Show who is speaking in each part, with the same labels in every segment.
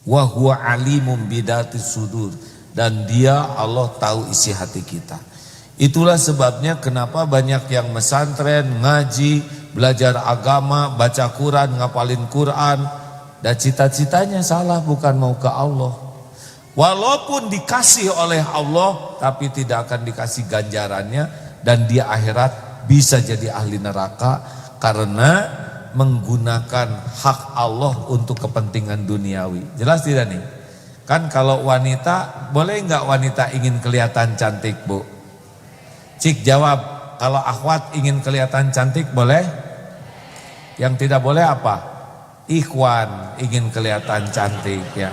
Speaker 1: wa huwa alimum bidatis sudur, dan dia Allah tahu isi hati kita. Itulah sebabnya kenapa banyak yang mesantren, ngaji, belajar agama, baca Quran, ngapalin Quran, dan cita-citanya salah, bukan mau ke Allah. Walaupun dikasih oleh Allah, tapi tidak akan dikasih ganjarannya, dan di akhirat bisa jadi ahli neraka karena menggunakan hak Allah untuk kepentingan duniawi. Jelas tidak nih? Kan kalau wanita, boleh nggak wanita ingin kelihatan cantik, Bu? Cik jawab, kalau akhwat ingin kelihatan cantik boleh? Yang tidak boleh apa? Ikhwan ingin kelihatan cantik, ya.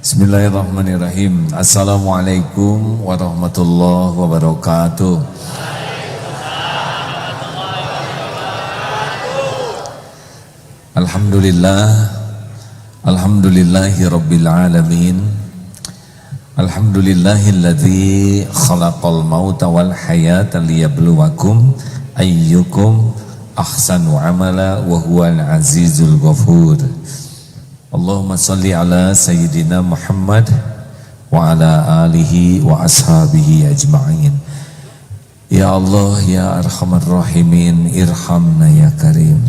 Speaker 1: Bismillahirrahmanirrahim. Assalamualaikum warahmatullahi wabarakatuh. Alhamdulillah, alhamdulillahi rabbil alamin. Alhamdulillahilladzi khalaqal mauta wal hayata liyabluwakum ayyukum ahsanu amala wa huwal azizul ghafur. Allahumma salli ala Sayyidina Muhammad wa ala alihi wa ashabihi ajma'in. Ya Allah, ya Arhamar Rahimin, irhamna ya Karim.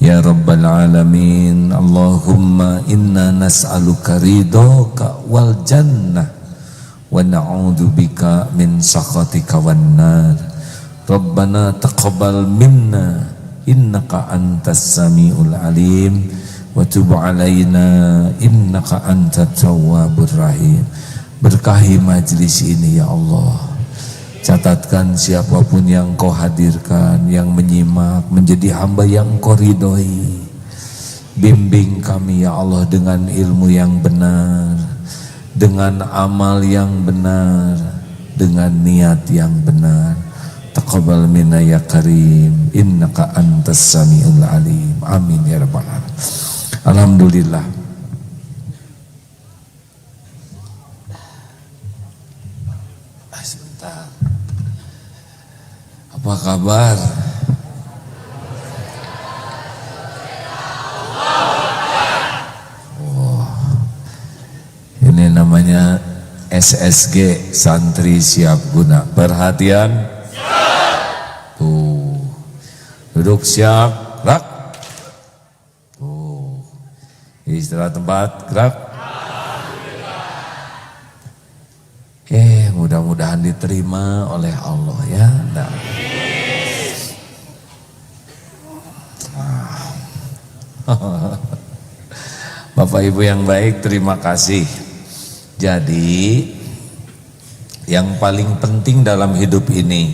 Speaker 1: Ya Rabbal Alamin, Allahumma inna nas'aluka ridhaka wal jannah wa na'udzubika min sakhatika wan nar. Rabbana taqabbal minna innaka antas samiul alim wa tub alaina innaka antat tawwabur rahim. Berkahi majlis ini ya Allah. Catatkan siapapun yang Kau hadirkan, yang menyimak, menjadi hamba yang Kau ridhoi. Bimbing kami ya Allah dengan ilmu yang benar, dengan amal yang benar, dengan niat yang benar. Taqabbal minna ya Karim, innaka antas samiul alim. Amin ya rabbal alamin. Alhamdulillah. Sebentar. Apa kabar? Oh, ini namanya SSG, santri siap guna. Perhatian. Tuh. Duduk siap, gerak. Istirahat tempat, gerak. Mudah-mudahan diterima oleh Allah ya. Nah. Bapak Ibu yang baik, terima kasih. Jadi yang paling penting dalam hidup ini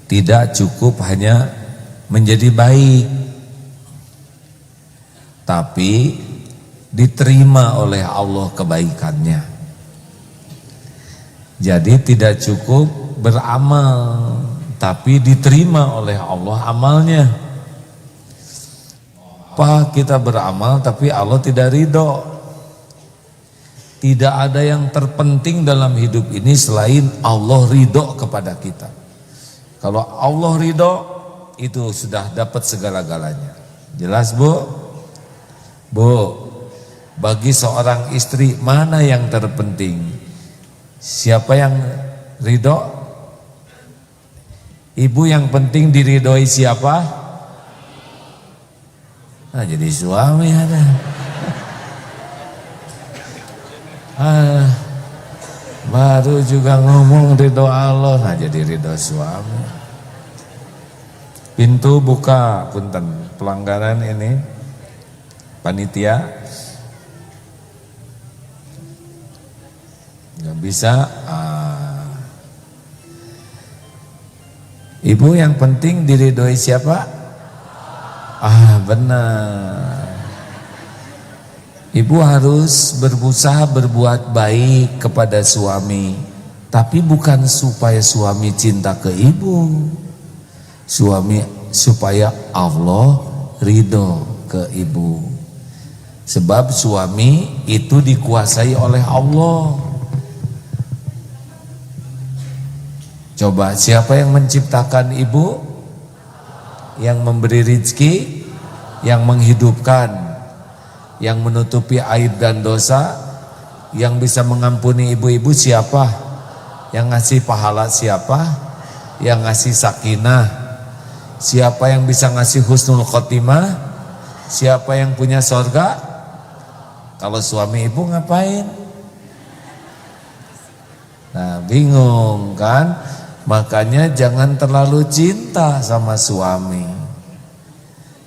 Speaker 1: tidak cukup hanya menjadi baik, tapi diterima oleh Allah kebaikannya. Jadi tidak cukup beramal, tapi diterima oleh Allah amalnya. Apa kita beramal tapi Allah tidak ridho? Tidak ada yang terpenting dalam hidup ini selain Allah ridho kepada kita. Kalau Allah ridho, itu sudah dapat segala-galanya. Jelas Bu? Bu, bagi seorang istri mana yang terpenting? Siapa yang ridho? Ibu yang penting diridhoi siapa? Nah, jadi suami ada. Baru juga ngomong ridho Allah, nah jadi ridho suami. Pintu buka, punten, pelanggaran ini panitia. Nggak bisa. Ibu yang penting diridhoi siapa? Benar. Ibu harus berusaha berbuat baik kepada suami, tapi bukan supaya suami cinta ke ibu. Suami supaya Allah ridho ke ibu. Sebab suami itu dikuasai oleh Allah. Coba, siapa yang menciptakan ibu? Yang memberi rezeki, yang menghidupkan, yang menutupi aib dan dosa, yang bisa mengampuni ibu-ibu siapa? Yang ngasih pahala siapa? Yang ngasih sakinah. Siapa yang bisa ngasih husnul khotimah? Siapa yang punya sorga? Kalau suami ibu ngapain? Nah, bingung kan? Makanya jangan terlalu cinta sama suami.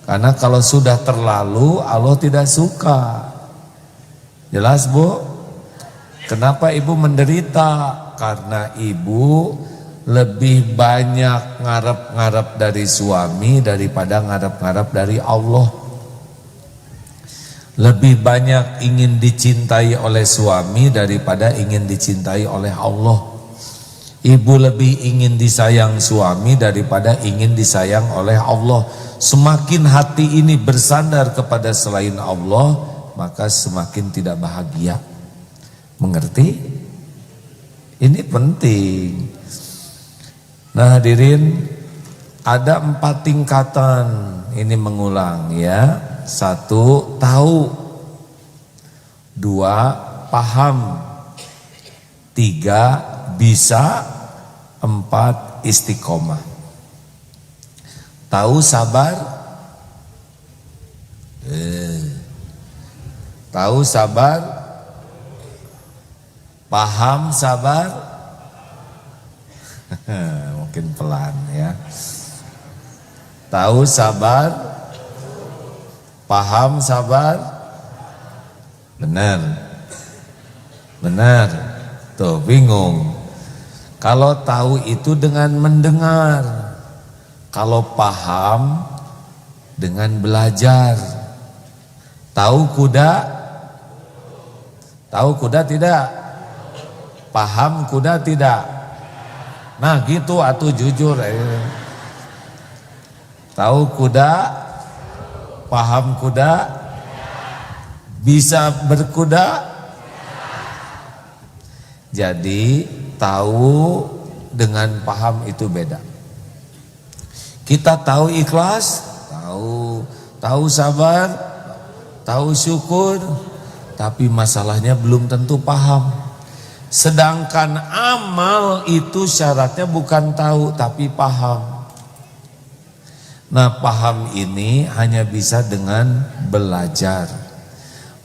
Speaker 1: Karena kalau sudah terlalu, Allah tidak suka. Jelas, Bu? Kenapa ibu menderita? Karena ibu lebih banyak ngarep-ngarep dari suami daripada ngarep-ngarep dari Allah. Lebih banyak ingin dicintai oleh suami daripada ingin dicintai oleh Allah. Ibu lebih ingin disayang suami daripada ingin disayang oleh Allah. Semakin hati ini bersandar kepada selain Allah, maka semakin tidak bahagia. Mengerti? Ini penting. Nah, hadirin, ada 4 tingkatan. Ini mengulang ya. 1, tahu. 2, paham. 3, bisa. 4, istiqomah. Tahu, sabar. Tahu, sabar. Paham, sabar. Mungkin pelan ya. Tahu, sabar. Paham, sabar. Benar. Benar. Tuh, bingung. Kalau tahu itu dengan mendengar. Kalau paham dengan belajar. Tahu kuda? Tahu kuda tidak? Paham kuda tidak? Nah, gitu atuh jujur. Tahu kuda? Paham kuda? Bisa berkuda? Jadi tahu dengan paham itu beda. Kita tahu ikhlas, tahu sabar, tahu syukur, tapi masalahnya belum tentu paham. Sedangkan amal itu syaratnya bukan tahu tapi paham. Nah, paham ini hanya bisa dengan belajar.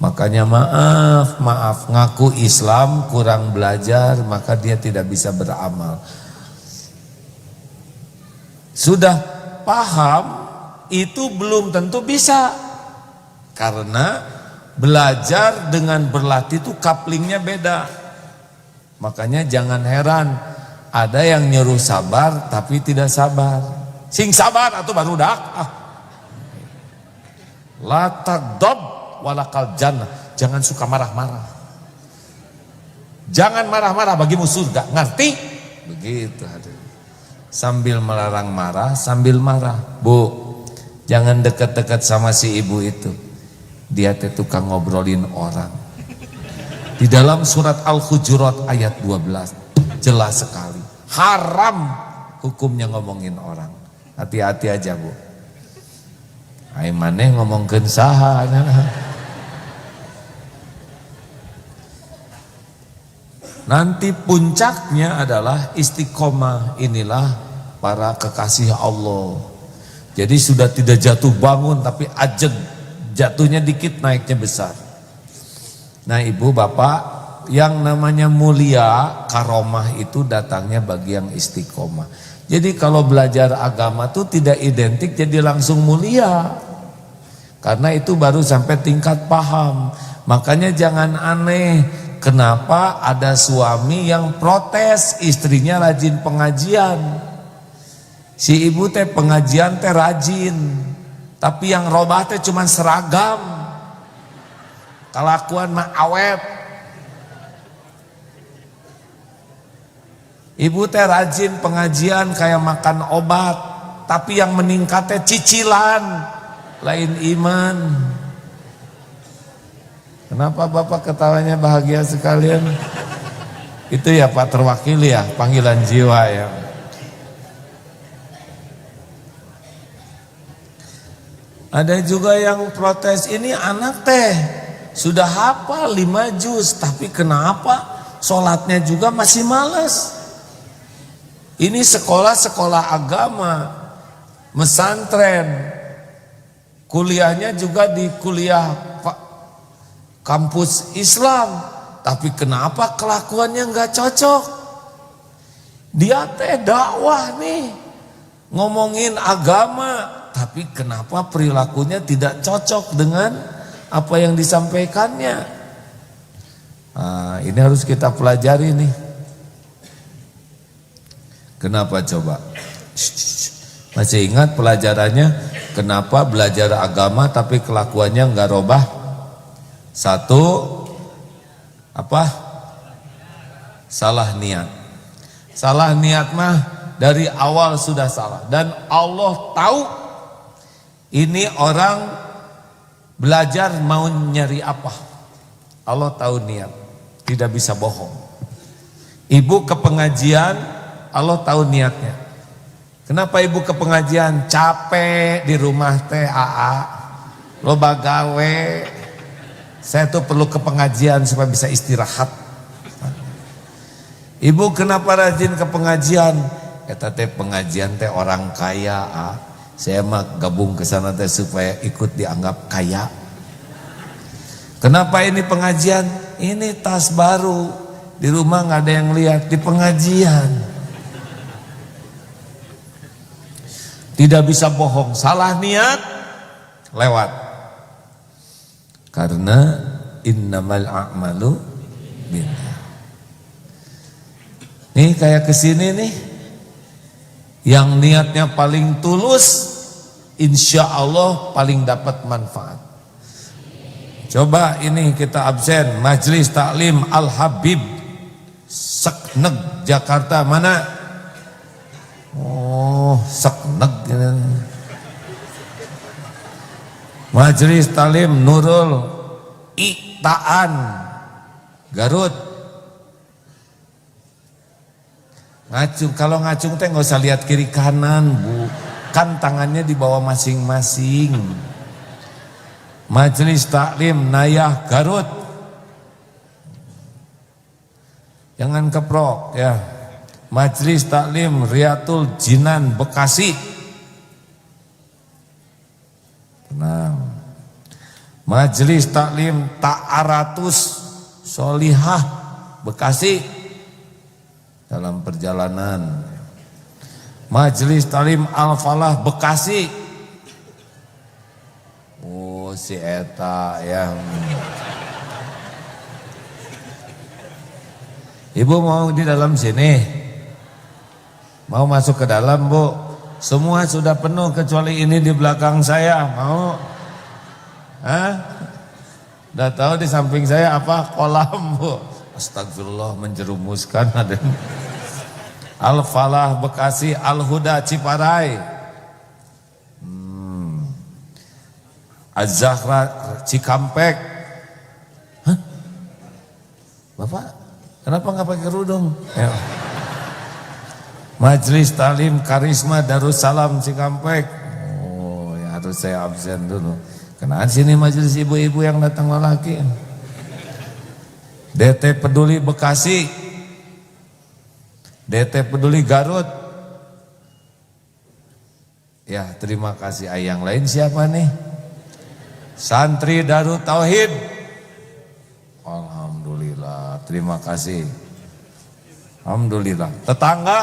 Speaker 1: Makanya maaf, ngaku Islam kurang belajar, maka dia tidak bisa beramal. Sudah paham, itu belum tentu bisa. Karena belajar dengan berlatih itu couplingnya beda. Makanya jangan heran, ada yang nyuruh sabar tapi tidak sabar. Sing sabar atau baru dak. La taghdab walakal jannah. Jangan suka marah-marah. Jangan marah-marah bagimu surga. Ngerti? Begitu. Sambil melarang marah, sambil marah. Bu, jangan dekat-dekat sama si ibu itu. Dia tukang ngobrolin orang. Di dalam surat Al-Hujurat ayat 12 jelas sekali. Haram hukumnya ngomongin orang. Hati-hati aja, Bu. Ai maneh ngomongkeun saha? Nanti puncaknya adalah istiqomah. Inilah para kekasih Allah. Jadi sudah tidak jatuh bangun tapi ajeg, jatuhnya dikit naiknya besar. Nah, Ibu Bapak, yang namanya mulia karomah itu datangnya bagi yang istiqomah. Jadi kalau belajar agama tuh tidak identik jadi langsung mulia. Karena itu baru sampai tingkat paham. Makanya jangan aneh, kenapa ada suami yang protes istrinya rajin pengajian. Si ibu teh pengajian teh rajin, tapi yang robah teh cuman seragam. Kelakuan mah awet. Ibu teh rajin pengajian kayak makan obat, tapi yang meningkat teh cicilan. lain iman. Kenapa Bapak ketawanya bahagia sekalian? Itu ya Pak terwakili ya, panggilan jiwa ya. Ada juga yang protes, ini anak teh sudah hafal 5 juz, tapi kenapa sholatnya juga masih malas? Ini sekolah-sekolah agama, pesantren, kuliahnya juga di kuliah kampus Islam, tapi kenapa kelakuannya nggak cocok? Dia teh dakwah nih, ngomongin agama, tapi kenapa perilakunya tidak cocok dengan apa yang disampaikannya? Nah, ini harus kita pelajari nih. Kenapa coba? Masih ingat pelajarannya? Kenapa belajar agama tapi kelakuannya nggak robah? Satu, apa? Salah niat. Salah niat mah dari awal sudah salah. Dan Allah tahu ini orang belajar mau nyari apa. Allah tahu niat, tidak bisa bohong. Ibu ke pengajian, Allah tahu niatnya. Kenapa ibu ke pengajian? Capek di rumah teh AA, loba gawe. Saya tuh perlu ke pengajian supaya bisa istirahat. Ibu kenapa rajin ke pengajian? Kata teh pengajian teh orang kaya. Saya mah gabung ke sana teh supaya ikut dianggap kaya. Kenapa ini pengajian? Ini tas baru, di rumah nggak ada yang lihat, di pengajian. Tidak bisa bohong, salah niat lewat. Karena innamal a'malu binniyat. Nih kayak kesini nih, yang niatnya paling tulus, insya Allah paling dapat manfaat. Coba ini kita absen, Majelis Taklim Al-Habib Sekneg Jakarta mana? Oh, Sekneg. Majelis Taklim Nurul Iqtaan Garut. Ngacung, kalau ngacung teh nggak usah lihat kiri kanan, Bu. Kan tangannya di bawah masing-masing. Majelis Taklim Nayah Garut. Jangan keprok ya. Majelis Taklim Riyatul Jinan Bekasi. Tenang. Majelis Taklim Ta'aratus Solihah Bekasi dalam perjalanan. Majelis Taklim Al-Falah Bekasi. Oh si eta yang Ibu mau di dalam sini? Mau masuk ke dalam, Bu? Semua sudah penuh kecuali ini di belakang saya. Mau? Hah? Udah tahu di samping saya apa? Kolam, Bu. Astagfirullah, menjerumuskan. Ada Al-Falah Bekasi, Al-Huda Ciparai, Az-Zahra Cikampek. Hah? Bapak, kenapa nggak pakai kerudung? Ya. Majelis Taklim Karisma Darussalam Cikampek. Oh, ya harus saya absen dulu. Kenapa sini majelis ibu-ibu yang datang lelaki? DT Peduli Bekasi, DT Peduli Garut. Ya, terima kasih. Yang lain siapa nih? Santri Darut Tauhid. Alhamdulillah, terima kasih. Alhamdulillah. Tetangga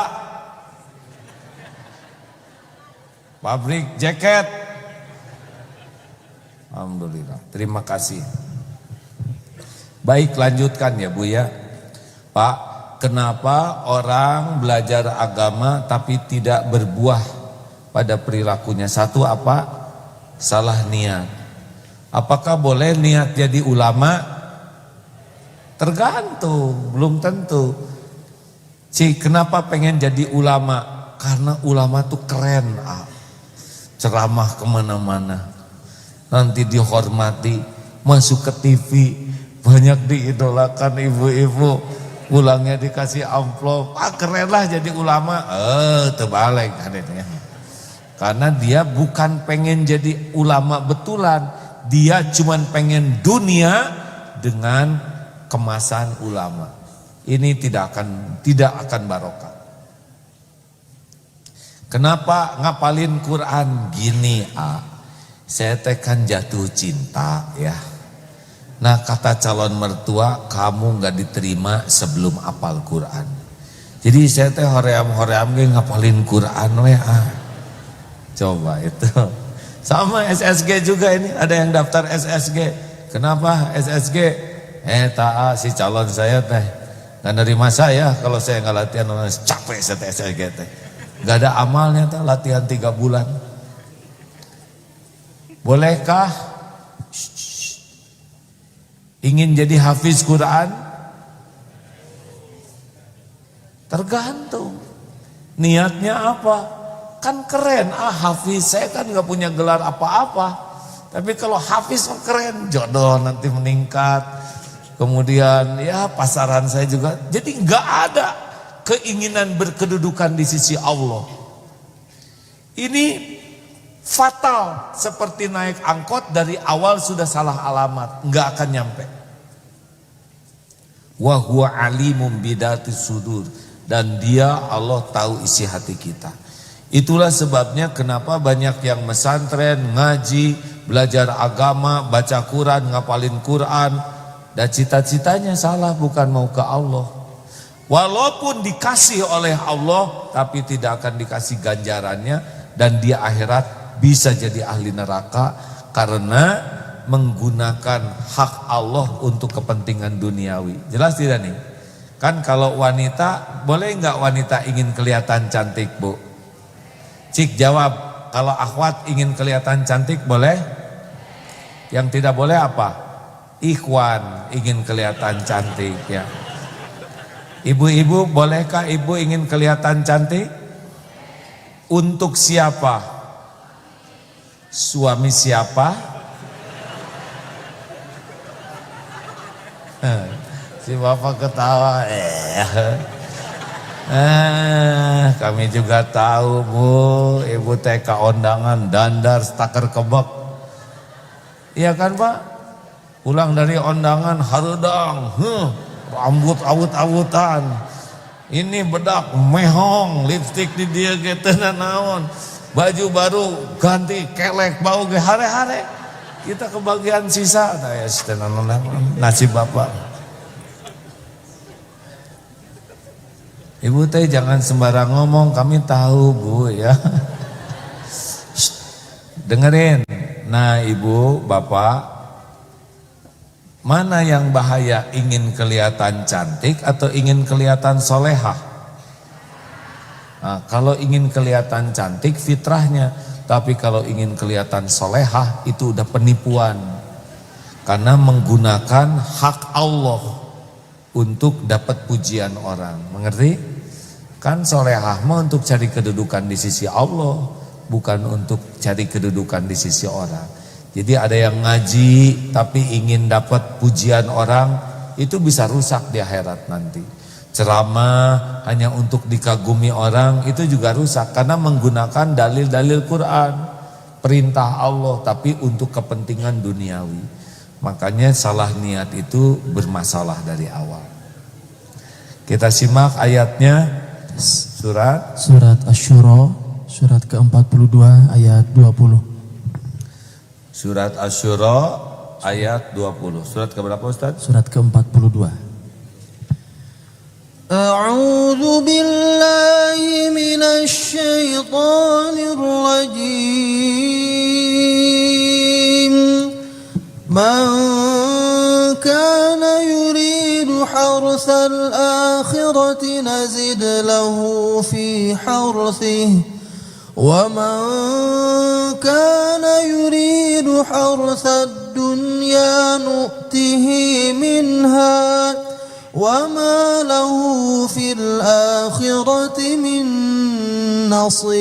Speaker 1: pabrik jaket. Alhamdulillah, terima kasih. Baik, lanjutkan ya Bu ya. Pak, kenapa orang belajar agama tapi tidak berbuah pada perilakunya? Satu apa? Salah niat. Apakah boleh niat jadi ulama? Tergantung, belum tentu. Kenapa pengen jadi ulama? Karena ulama tuh keren, ceramah kemana-mana. nanti dihormati, masuk ke TV, banyak diidolakan ibu-ibu, pulangnya dikasih amplop, keren lah jadi ulama. Terbalik adanya. Karena dia bukan pengen jadi ulama betulan, dia cuman pengen dunia dengan kemasan ulama. Ini tidak akan barokah. Kenapa ngapalin Quran gini? Saya kan jatuh cinta ya. Nah kata calon mertua, kamu nggak diterima sebelum apal Quran. Jadi saya hoream ngapalin Quran Coba itu. Sama SSG juga ini, ada yang daftar SSG. Kenapa SSG? Si calon saya teh nggak nerima saya kalau saya nggak latihan, capek saya SSG teh. Nggak ada amalnya teh, latihan 3 bulan. Bolehkah ingin jadi hafiz Quran? Tergantung niatnya apa. Kan keren, hafiz, saya kan gak punya gelar apa-apa. Tapi kalau hafiz keren, jodoh nanti meningkat. Kemudian ya pasaran saya juga. Jadi gak ada keinginan berkedudukan di sisi Allah. Ini fatal, seperti naik angkot dari awal sudah salah alamat, gak akan nyampe. Wa huwa alimum bidati sudur, dan dia Allah tahu isi hati kita. Itulah sebabnya kenapa banyak yang mesantren, ngaji, belajar agama, baca Quran, ngapalin Quran, dan cita-citanya salah, bukan mau ke Allah. Walaupun dikasih oleh Allah, tapi tidak akan dikasih ganjarannya, dan dia akhirat bisa jadi ahli neraka karena menggunakan hak Allah untuk kepentingan duniawi. Jelas tidak nih? Kan kalau wanita, boleh nggak wanita ingin kelihatan cantik, Bu? Cik jawab, kalau akhwat ingin kelihatan cantik boleh? Yang tidak boleh apa? Ikhwan ingin kelihatan cantik ya. Ibu-ibu, bolehkah ibu ingin kelihatan cantik? Untuk siapa? Suami siapa? Si bapak ketawa. Kami juga tahu Bu, ibu TK ondangan dandar staker kebek. Iya kan Pak? Pulang dari ondangan harudang, rambut awut-awutan. Ini bedak mehong, lipstik di dia gitu naon. Baju baru ganti kelek bau ge hare-hare. Kita kebagian sisa, nasib bapak. Ibu teh jangan sembarang ngomong, kami tahu Bu ya. Dengerin. Nah ibu, bapak, mana yang bahaya, ingin kelihatan cantik atau ingin kelihatan solehah? Nah, kalau ingin kelihatan cantik fitrahnya, tapi kalau ingin kelihatan solehah itu udah penipuan. Karena menggunakan hak Allah untuk dapat pujian orang, mengerti? Kan solehah mah untuk cari kedudukan di sisi Allah, bukan untuk cari kedudukan di sisi orang. Jadi ada yang ngaji tapi ingin dapat pujian orang, itu bisa rusak di akhirat nanti. Ceramah hanya untuk dikagumi orang, itu juga rusak karena menggunakan dalil-dalil Quran, perintah Allah, tapi untuk kepentingan duniawi. Makanya salah niat itu bermasalah dari awal. Kita simak ayatnya. Surat Asy-Syura, surat ke-42 ayat 20. Surat Asy-Syura ayat 20. Surat ke berapa Ustaz? Surat ke-42.
Speaker 2: A'udzu billahi minasy syaithanir rajim. Man kana yuridu harsal akhirati nazid lahu fi harthihi wa man kana yuridu harsad dunya nu'tihi minha wa ma lahu fil akhirati min nasib.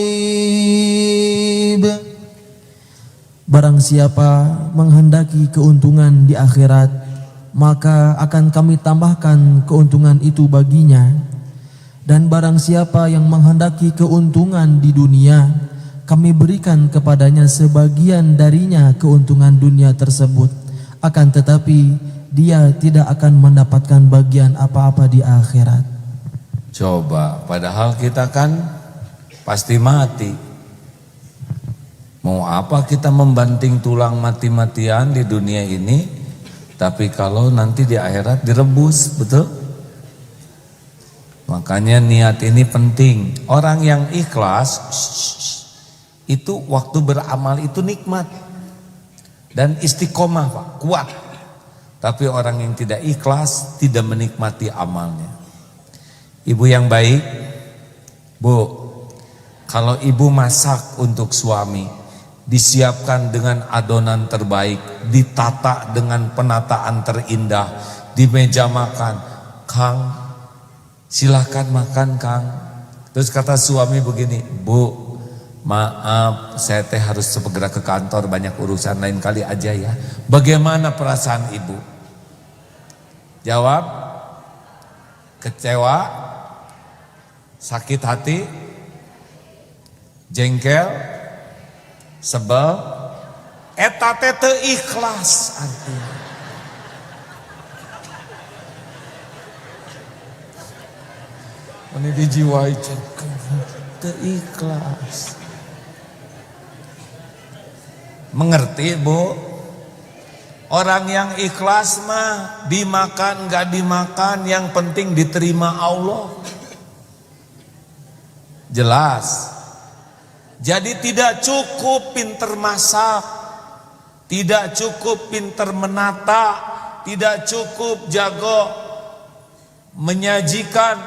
Speaker 2: Barang siapa menghendaki keuntungan di akhirat, maka akan kami tambahkan keuntungan itu baginya. Dan barang siapa yang menghendaki keuntungan di dunia, kami berikan kepadanya sebagian darinya keuntungan dunia tersebut. Akan tetapi dia tidak akan mendapatkan bagian apa-apa di akhirat.
Speaker 1: Coba, padahal kita kan pasti mati. Mau apa kita membanting tulang mati-matian di dunia ini, tapi kalau nanti di akhirat direbus, betul? Makanya niat ini penting. Orang yang ikhlas itu waktu beramal itu nikmat dan istiqomah, Pak, kuat. Tapi orang yang tidak ikhlas tidak menikmati amalnya. Ibu yang baik, Bu, kalau ibu masak untuk suami, disiapkan dengan adonan terbaik, ditata dengan penataan terindah, di meja makan, Kang, silahkan makan Kang. Terus kata suami begini, Bu, maaf saya teh harus segera ke kantor, banyak urusan, lain kali aja ya. Bagaimana perasaan ibu? Jawab, kecewa, sakit hati, jengkel, sebel, eta teh teu ikhlas artinya. Ini dijiwai teu ikhlas. Mengerti, Bu? Orang yang ikhlas mah dimakan gak dimakan, yang penting diterima Allah. Jelas. Jadi tidak cukup pinter masak, tidak cukup pinter menata, tidak cukup jago menyajikan.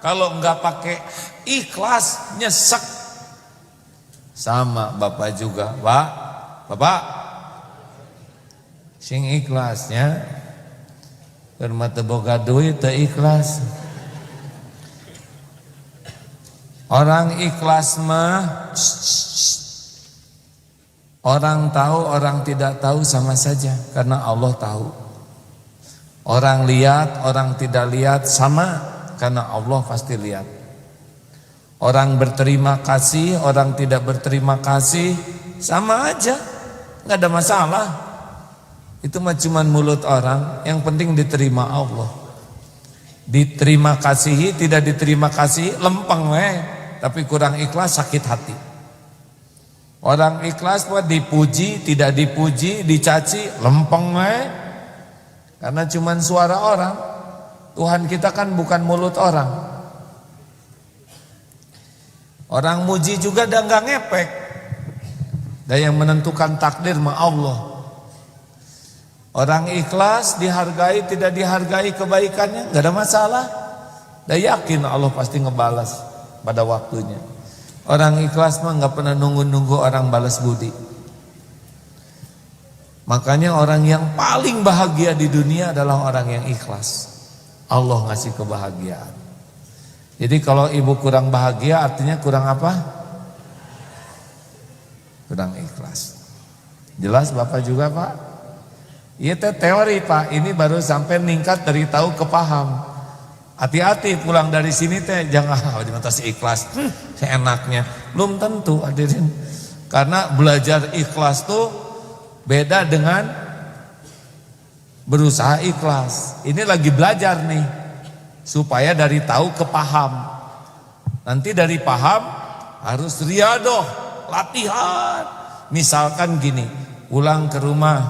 Speaker 1: Kalau enggak pakai ikhlas, nyesek. Sama Bapak juga, Pak. Bapak, sing ikhlasnya keur teu boga duit teu ikhlas. Orang ikhlas mah orang tahu, orang tidak tahu sama saja, karena Allah tahu. Orang lihat, orang tidak lihat sama, karena Allah pasti lihat. Orang berterima kasih, orang tidak berterima kasih, sama aja, nggak ada masalah. Itu mah cuman mulut orang, yang penting diterima Allah. Diterima kasih, tidak diterima kasih, lempeng weh, tapi kurang ikhlas, sakit hati. Orang ikhlas buat dipuji, tidak dipuji, dicaci, lempeng weh, karena cuman suara orang. Tuhan kita kan bukan mulut orang. Orang muji juga dah nggak ngepek. Dan yang menentukan takdir mah Allah. Orang ikhlas dihargai, tidak dihargai kebaikannya, nggak ada masalah. Dan yakin Allah pasti ngebalas pada waktunya. Orang ikhlas mah nggak pernah nunggu-nunggu orang balas budi. Makanya orang yang paling bahagia di dunia adalah orang yang ikhlas. Allah ngasih kebahagiaan. Jadi kalau ibu kurang bahagia artinya kurang apa? Kurang ikhlas. Jelas Bapak juga, Pak? Iya teh teori, Pak. Ini baru sampai ningkat dari tahu ke paham. Hati-hati pulang dari sini teh jangan atas ikhlas. Seenaknya. Belum tentu hadirin. Karena belajar ikhlas tuh beda dengan berusaha ikhlas. Ini lagi belajar nih, supaya dari tahu ke paham. Nanti dari paham harus riadoh, latihan. Misalkan gini, pulang ke rumah,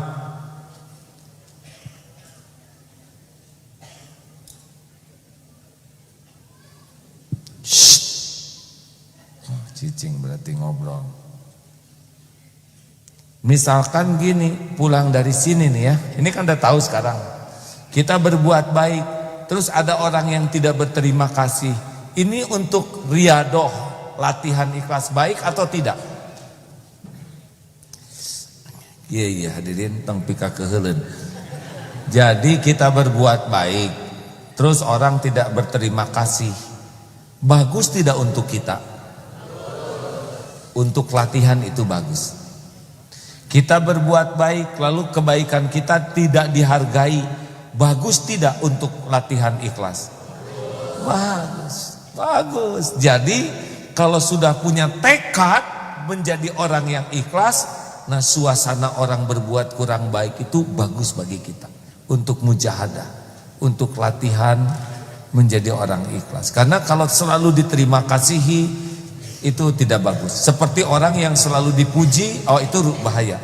Speaker 1: cicing berarti ngobrol. Misalkan gini, pulang dari sini nih ya, ini kan udah tahu sekarang. Kita berbuat baik, terus ada orang yang tidak berterima kasih. Ini untuk riadoh, latihan ikhlas, baik atau tidak? Iya hadirin, tong pika keheuleun. Jadi kita berbuat baik, terus orang tidak berterima kasih. Bagus tidak untuk kita? Untuk latihan itu bagus. Kita berbuat baik lalu kebaikan kita tidak dihargai. Bagus tidak untuk latihan ikhlas? Bagus. Jadi kalau sudah punya tekad menjadi orang yang ikhlas, nah suasana orang berbuat kurang baik itu bagus bagi kita. Untuk mujahadah, untuk latihan menjadi orang ikhlas. Karena kalau selalu diterima kasihi, itu tidak bagus. Seperti orang yang selalu dipuji, itu bahaya.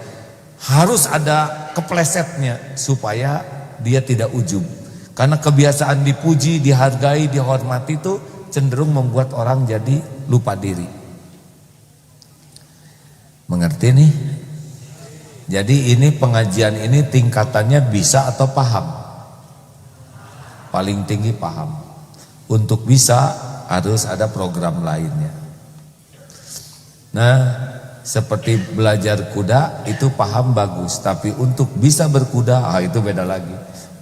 Speaker 1: Harus ada keplesetnya supaya dia tidak ujub. Karena kebiasaan dipuji, dihargai, dihormati itu cenderung membuat orang jadi lupa diri. Mengerti nih? Jadi ini pengajian ini tingkatannya bisa atau paham? Paling tinggi paham. Untuk bisa harus ada program lainnya. Nah, seperti belajar kuda itu paham bagus, tapi untuk bisa berkuda itu beda lagi.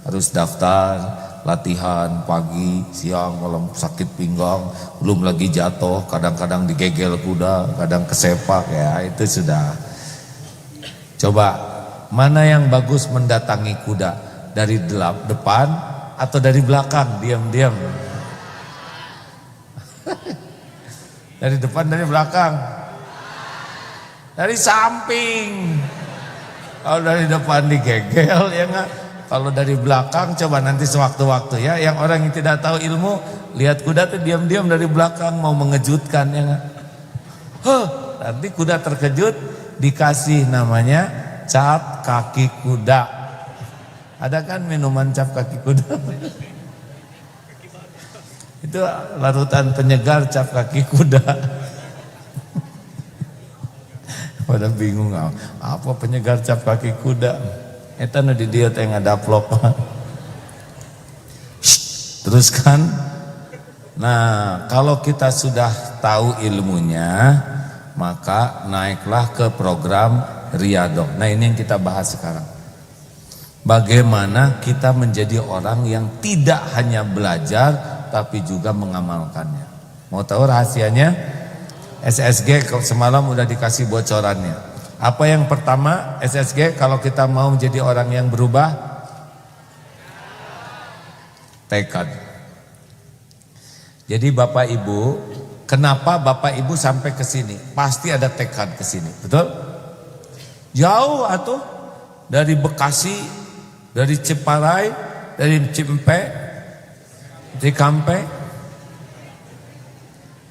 Speaker 1: Harus daftar, latihan pagi, siang, malam, sakit pinggang, belum lagi jatuh, kadang-kadang digegel kuda, kadang kesepak, ya itu sudah. Coba mana yang bagus mendatangi kuda, dari depan atau dari belakang? Diam-diam. Dari depan, dari belakang? Dari samping. Kalau dari depan digegel ya enggak. Kalau dari belakang coba nanti sewaktu-waktu ya. Yang orang yang tidak tahu ilmu lihat kuda tuh diam-diam dari belakang mau mengejutkan ya enggak. Nanti kuda terkejut dikasih namanya cap kaki kuda. Ada kan minuman cap kaki kuda? Itu larutan penyegar cap kaki kuda. Pada bingung apa penyegar cap kaki kuda. Eta nu di dieu teh ngadaplok. Teruskan. Nah, kalau kita sudah tahu ilmunya, maka naiklah ke program riyadhah. Nah, ini yang kita bahas sekarang. Bagaimana kita menjadi orang yang tidak hanya belajar tapi juga mengamalkannya. Mau tahu rahasianya? SSG semalam udah dikasih bocorannya. Apa yang pertama SSG kalau kita mau menjadi orang yang berubah? Tekad. Jadi Bapak Ibu, kenapa Bapak Ibu sampai ke sini? Pasti ada tekad ke sini, betul? Jauh atuh dari Bekasi, dari Ciparai, dari Cimpe, Cikampek,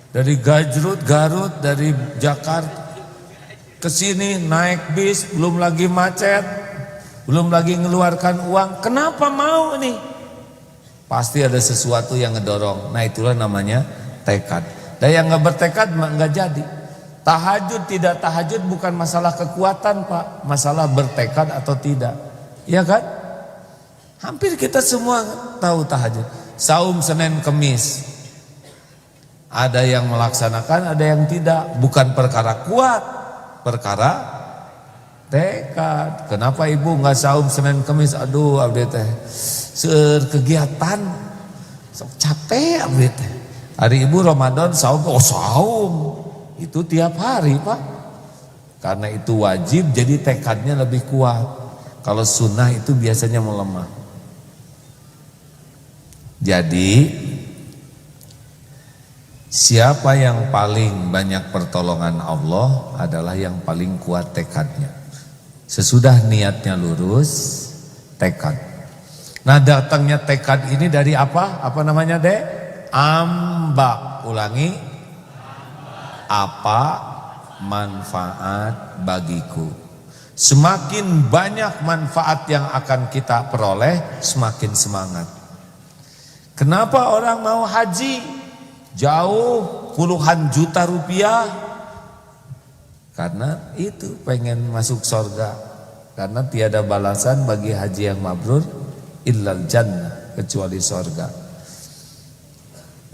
Speaker 1: dari Garut, dari Jakarta ke sini naik bis, belum lagi macet, belum lagi ngeluarkan uang. Kenapa mau nih? Pasti ada sesuatu yang ngedorong. Nah, itulah namanya tekad. Dan yang nggak bertekad nggak jadi. Tahajud tidak tahajud bukan masalah kekuatan, Pak, masalah bertekad atau tidak. Iya kan? Hampir kita semua tahu tahajud. Saum Senin Kemis. Ada yang melaksanakan, ada yang tidak. Bukan perkara kuat, perkara tekad. Kenapa ibu nggak saum Senin Kemis? Aduh, abdi teh kegiatan, sok capek abdi teh. Hari ibu Ramadan saum, saum itu tiap hari Pak. Karena itu wajib, jadi tekadnya lebih kuat. Kalau sunnah itu biasanya melemah. Jadi siapa yang paling banyak pertolongan Allah adalah yang paling kuat tekadnya. Sesudah niatnya lurus, tekad. Nah, datangnya tekad ini dari apa? Apa namanya, Dek? Amba. Ulangi. Apa manfaat bagiku? Semakin banyak manfaat yang akan kita peroleh, semakin semangat. Kenapa orang mau haji? Jauh puluhan juta rupiah. Karena itu pengen masuk surga. Karena tiada balasan bagi haji yang mabrur illal jannah, kecuali surga.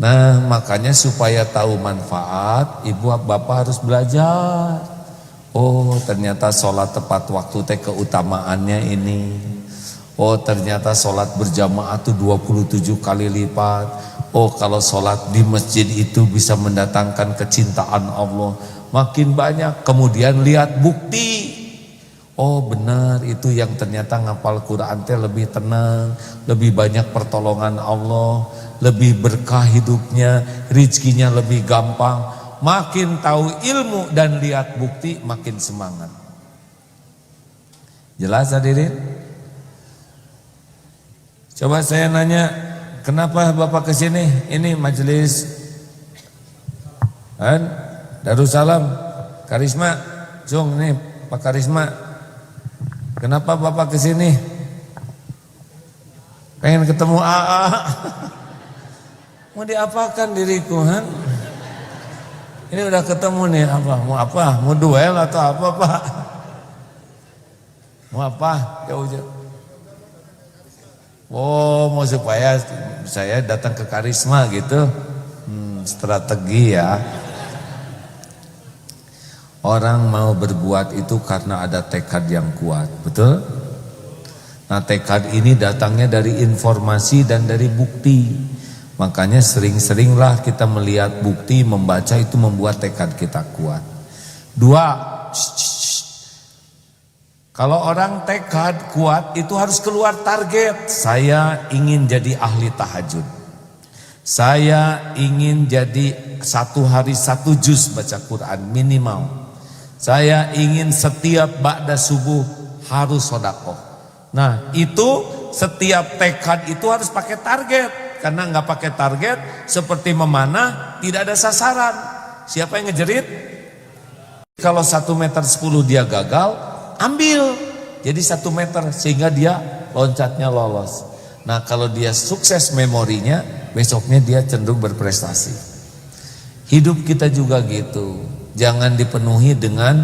Speaker 1: Nah, makanya supaya tahu manfaat, ibu bapak harus belajar. Oh, ternyata sholat tepat waktu teh keutamaannya ini. Oh, ternyata sholat berjamaah itu 27 kali lipat. Oh, kalau sholat di masjid itu bisa mendatangkan kecintaan Allah. Makin banyak. Kemudian lihat bukti. Oh benar, itu yang ternyata ngapal Quran teh lebih tenang, lebih banyak pertolongan Allah, lebih berkah hidupnya, rizkinya lebih gampang. Makin tahu ilmu dan lihat bukti, makin semangat. Jelas hadirin? Coba saya nanya, kenapa Bapak kesini? Ini majelis Darussalam Karisma. Jong nih Pak Karisma. Kenapa Bapak kesini? Pengen ketemu AA. Mau diapakan diriku, Han? Ini udah ketemu nih, apa? Mau apa? Mau duel atau apa, Pak? Mau apa? Jauh-jauh. Oh, mau supaya saya datang ke Karisma gitu. Strategi ya. Orang mau berbuat itu karena ada tekad yang kuat, betul? Nah, tekad ini datangnya dari informasi dan dari bukti. Makanya sering-seringlah kita melihat bukti, membaca itu membuat tekad kita kuat. Dua, kalau orang tekad kuat itu harus keluar target. Saya ingin jadi ahli tahajud. Saya ingin jadi 1 hari 1 juz baca Quran minimal. Saya ingin setiap ba'da subuh harus sedekah. Nah itu setiap tekad itu harus pakai target. Karena nggak pakai target seperti memanah tidak ada sasaran. Siapa yang ngejerit? Kalau 1 meter 10 dia gagal, ambil. Jadi 1 meter sehingga dia loncatnya lolos. Nah kalau dia sukses memorinya, besoknya dia cenderung berprestasi. Hidup kita juga gitu. Jangan dipenuhi dengan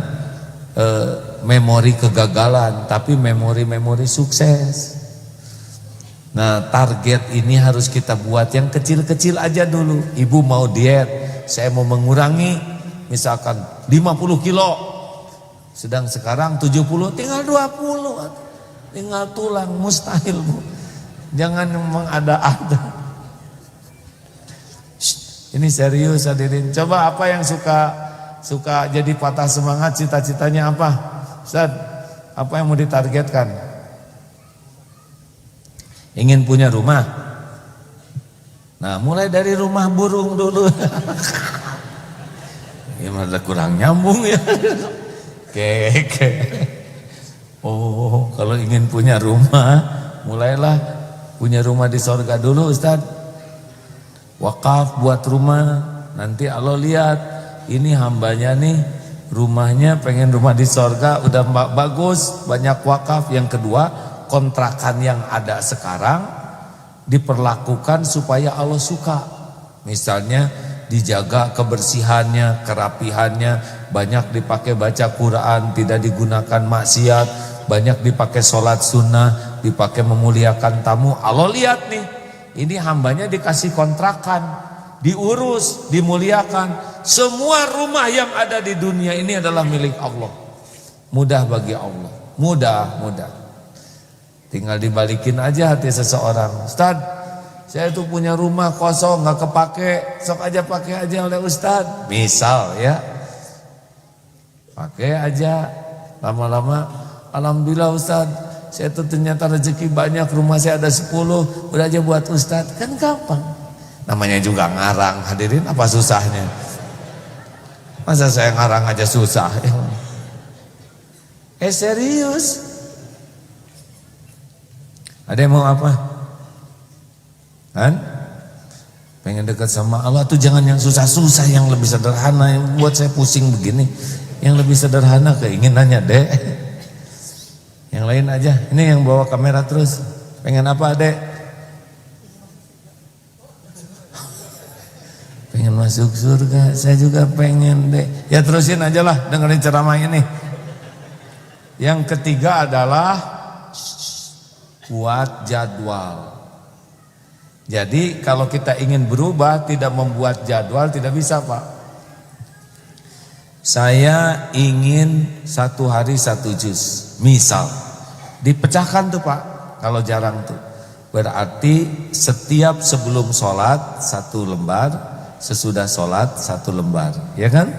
Speaker 1: memori kegagalan, tapi memori-memori sukses. Nah target ini harus kita buat yang kecil-kecil aja dulu. Ibu mau diet, saya mau mengurangi misalkan 50 kilo. Sedang sekarang 70, tinggal 20. Tinggal tulang, mustahil Bu. Jangan mengada-ada. Ini serius hadirin. Coba apa yang suka jadi patah semangat, cita-citanya apa? Ustaz, apa yang mau ditargetkan? Ingin punya rumah. Nah, mulai dari rumah burung dulu. Ini malah kurang nyambung ya. Oke. Oh, kalau ingin punya rumah, mulailah punya rumah di sorga dulu, Ustaz. Wakaf buat rumah. Nanti Allah lihat, ini hambanya nih rumahnya pengen rumah di sorga, udah bagus, banyak wakaf. Yang kedua, kontrakan yang ada sekarang diperlakukan supaya Allah suka. Misalnya dijaga kebersihannya, kerapihannya, banyak dipakai baca Quran, tidak digunakan maksiat, banyak dipakai sholat sunnah, dipakai memuliakan tamu. Allah lihat nih, ini hambanya dikasih kontrakan, diurus, dimuliakan. Semua rumah yang ada di dunia ini adalah milik Allah. Mudah bagi Allah, mudah. Tinggal dibalikin aja hati seseorang. Ustaz, saya tuh punya rumah kosong, gak kepake, sok aja pakai aja oleh Ustaz. Misal ya, pakai aja. Lama-lama, alhamdulillah Ustaz, saya tuh ternyata rezeki banyak, rumah saya ada 10, udah aja buat Ustaz. Kan gampang. Namanya juga ngarang, hadirin, apa susahnya? Masa saya ngarang aja susah? Serius? Ada yang mau apa? Kan? Pengen dekat sama Allah tuh jangan yang susah-susah, yang lebih sederhana. Yang buat saya pusing begini, yang lebih sederhana keinginannya Dek. Yang lain aja. Ini yang bawa kamera terus. Pengen apa Dek? Pengen masuk surga. Saya juga pengen Dek. Ya terusin aja lah, dengerin ceramah ini. Yang ketiga adalah buat jadwal. Jadi kalau kita ingin berubah, tidak membuat jadwal tidak bisa Pak. Saya ingin 1 hari 1 juz. Misal dipecahkan tuh Pak. Kalau jarang tuh, berarti setiap sebelum sholat 1 lembar, sesudah sholat 1 lembar, ya kan?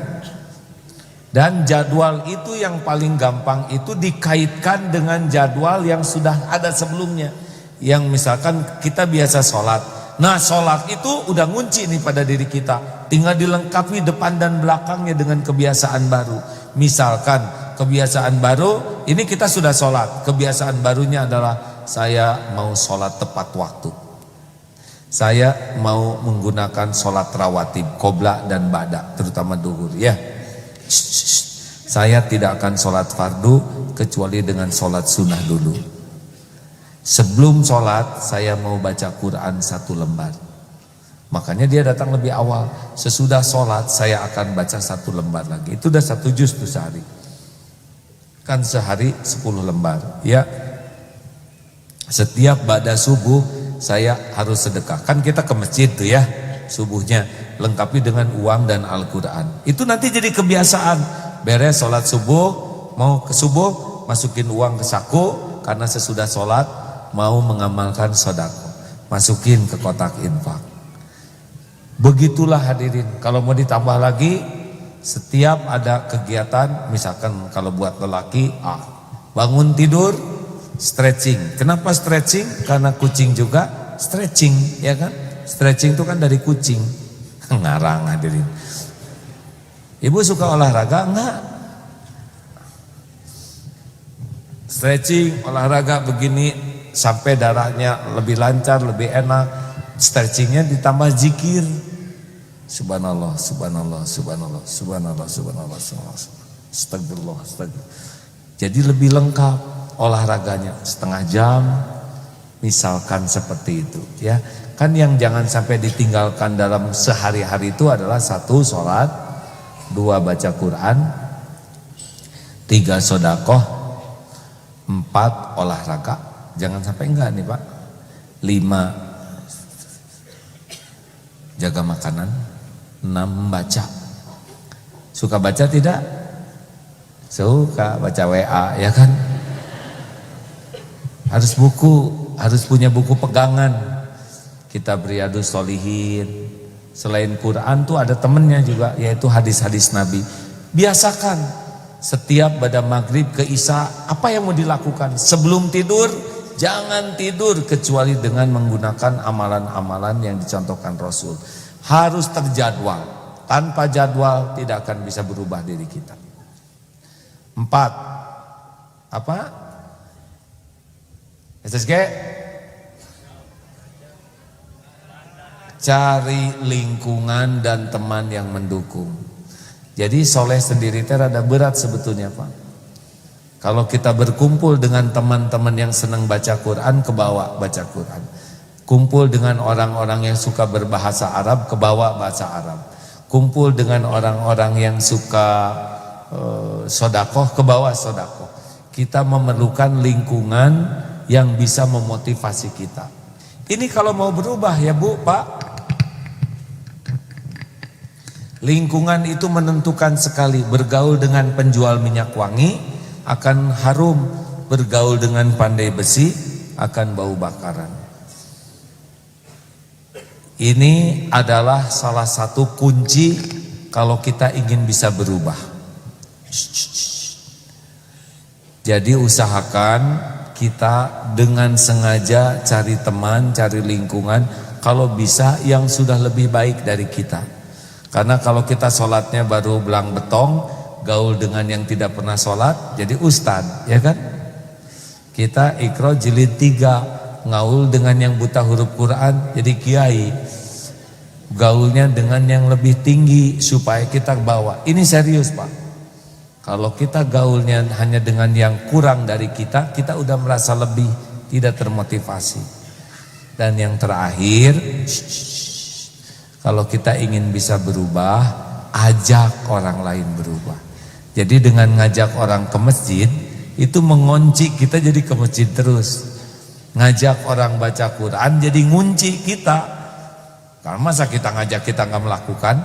Speaker 1: Dan jadwal itu yang paling gampang itu dikaitkan dengan jadwal yang sudah ada sebelumnya. Yang misalkan kita biasa sholat. Nah sholat itu udah ngunci nih pada diri kita. Tinggal dilengkapi depan dan belakangnya dengan kebiasaan baru. Misalkan kebiasaan baru, ini kita sudah sholat. Kebiasaan barunya adalah saya mau sholat tepat waktu. Saya mau menggunakan sholat rawatib, qobla dan ba'da, terutama duhur ya. Saya tidak akan sholat fardu kecuali dengan sholat sunnah dulu. Sebelum sholat saya mau baca Quran 1 lembar. Makanya dia datang lebih awal. Sesudah sholat saya akan baca 1 lembar lagi. Itu udah 1 juz tuh sehari. Kan sehari 10 lembar ya. Setiap ba'da subuh saya harus sedekah. Kan kita ke masjid tuh ya subuhnya, lengkapi dengan uang dan Al-Quran. Itu nanti jadi kebiasaan. Beres sholat subuh, mau ke subuh masukin uang ke saku, karena sesudah sholat mau mengamalkan sedekah, masukin ke kotak infak. Begitulah hadirin. Kalau mau ditambah lagi, setiap ada kegiatan, misalkan kalau buat lelaki, bangun tidur stretching. Kenapa stretching? Karena kucing juga stretching, ya kan? Stretching itu kan dari kucing. Ngarang hadirin. Ibu suka olahraga? Enggak. Stretching, olahraga begini sampai darahnya lebih lancar, lebih enak. Stretchingnya ditambah zikir. Subhanallah, subhanallah, subhanallah, subhanallah, subhanallah, subhanallah. Astagfirullah, astagfirullah. Jadi lebih lengkap olahraganya, setengah jam misalkan seperti itu ya. Kan yang jangan sampai ditinggalkan dalam sehari-hari itu adalah 1 sholat, 2 baca Quran, 3 sedekah, 4 olahraga. Jangan sampai enggak nih Pak. 5 jaga makanan, 6 membaca. Suka baca tidak? Suka baca WA ya kan? Harus punya buku pegangan. Kitab Riyadhus Shalihin. Selain Quran tuh ada temennya juga, yaitu hadis-hadis Nabi. Biasakan setiap pada maghrib ke isya, apa yang mau dilakukan? Sebelum tidur, jangan tidur kecuali dengan menggunakan amalan-amalan yang dicontohkan Rasul. Harus terjadwal. Tanpa jadwal tidak akan bisa berubah diri kita. 4. Apa? SSG? Cari lingkungan dan teman yang mendukung. Jadi soleh sendiri teh rada berat sebetulnya Pak. Kalau kita berkumpul dengan teman-teman yang senang baca Quran, kebawa baca Quran. Kumpul dengan orang-orang yang suka berbahasa Arab, kebawa bahasa Arab. Kumpul dengan orang-orang yang suka sodakoh, kebawa sodakoh. Kita memerlukan lingkungan yang bisa memotivasi kita. Ini kalau mau berubah ya Bu, Pak. Lingkungan itu menentukan sekali. Bergaul dengan penjual minyak wangi akan harum, bergaul dengan pandai besi akan bau bakaran. Ini adalah salah satu kunci kalau kita ingin bisa berubah. Jadi usahakan kita dengan sengaja cari teman, cari lingkungan, kalau bisa yang sudah lebih baik dari kita. Karena kalau kita sholatnya baru belang betong, gaul dengan yang tidak pernah sholat, jadi ustad, ya kan? Kita Iqra jilid 3, ngaul dengan yang buta huruf Quran, jadi kiai. Gaulnya dengan yang lebih tinggi supaya kita bawa. Ini serius Pak. Kalau kita gaulnya hanya dengan yang kurang dari kita, kita udah merasa lebih, tidak termotivasi. Dan yang terakhir, kalau kita ingin bisa berubah, ajak orang lain berubah. Jadi dengan ngajak orang ke masjid, itu mengunci kita jadi ke masjid terus. Ngajak orang baca Quran jadi ngunci kita. Karena masa kita ngajak kita nggak melakukan.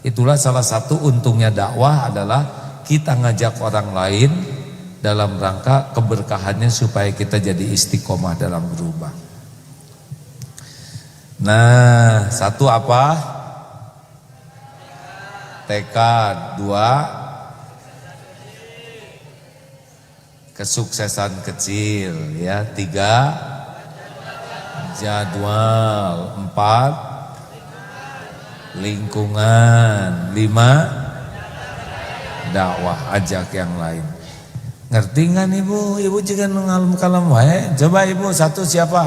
Speaker 1: Itulah salah satu untungnya dakwah adalah kita ngajak orang lain dalam rangka keberkahannya supaya kita jadi istiqomah dalam berubah. Nah, 1 apa? Tekad. 2 kesuksesan kecil ya. 3 jadwal, 4 lingkungan, 5 dakwah, ajak yang lain. Ngerti nggak ibu? Ibu juga ngalum kalem wae. Coba ibu, 1 siapa?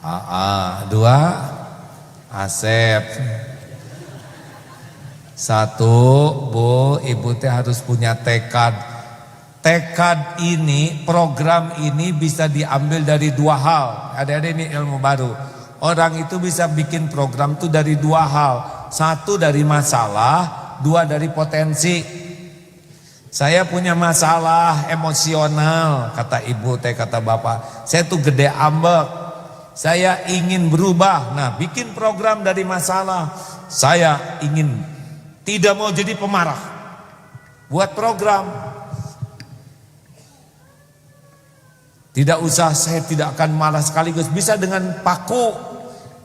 Speaker 1: AA. 2 Asep. 1 Bu, ibu teh harus punya tekad. Tekad ini, program ini bisa diambil dari 2 hal. Ada ini ilmu baru. Orang itu bisa bikin program itu dari 2 hal. 1 dari masalah, 2 dari potensi. Saya punya masalah emosional, kata ibu teh, kata bapak. Saya tuh gede ambek. Saya ingin berubah. Nah, bikin program dari masalah. Saya ingin tidak mau jadi pemarah. Buat program. Tidak usah, saya tidak akan marah sekaligus. Bisa dengan paku.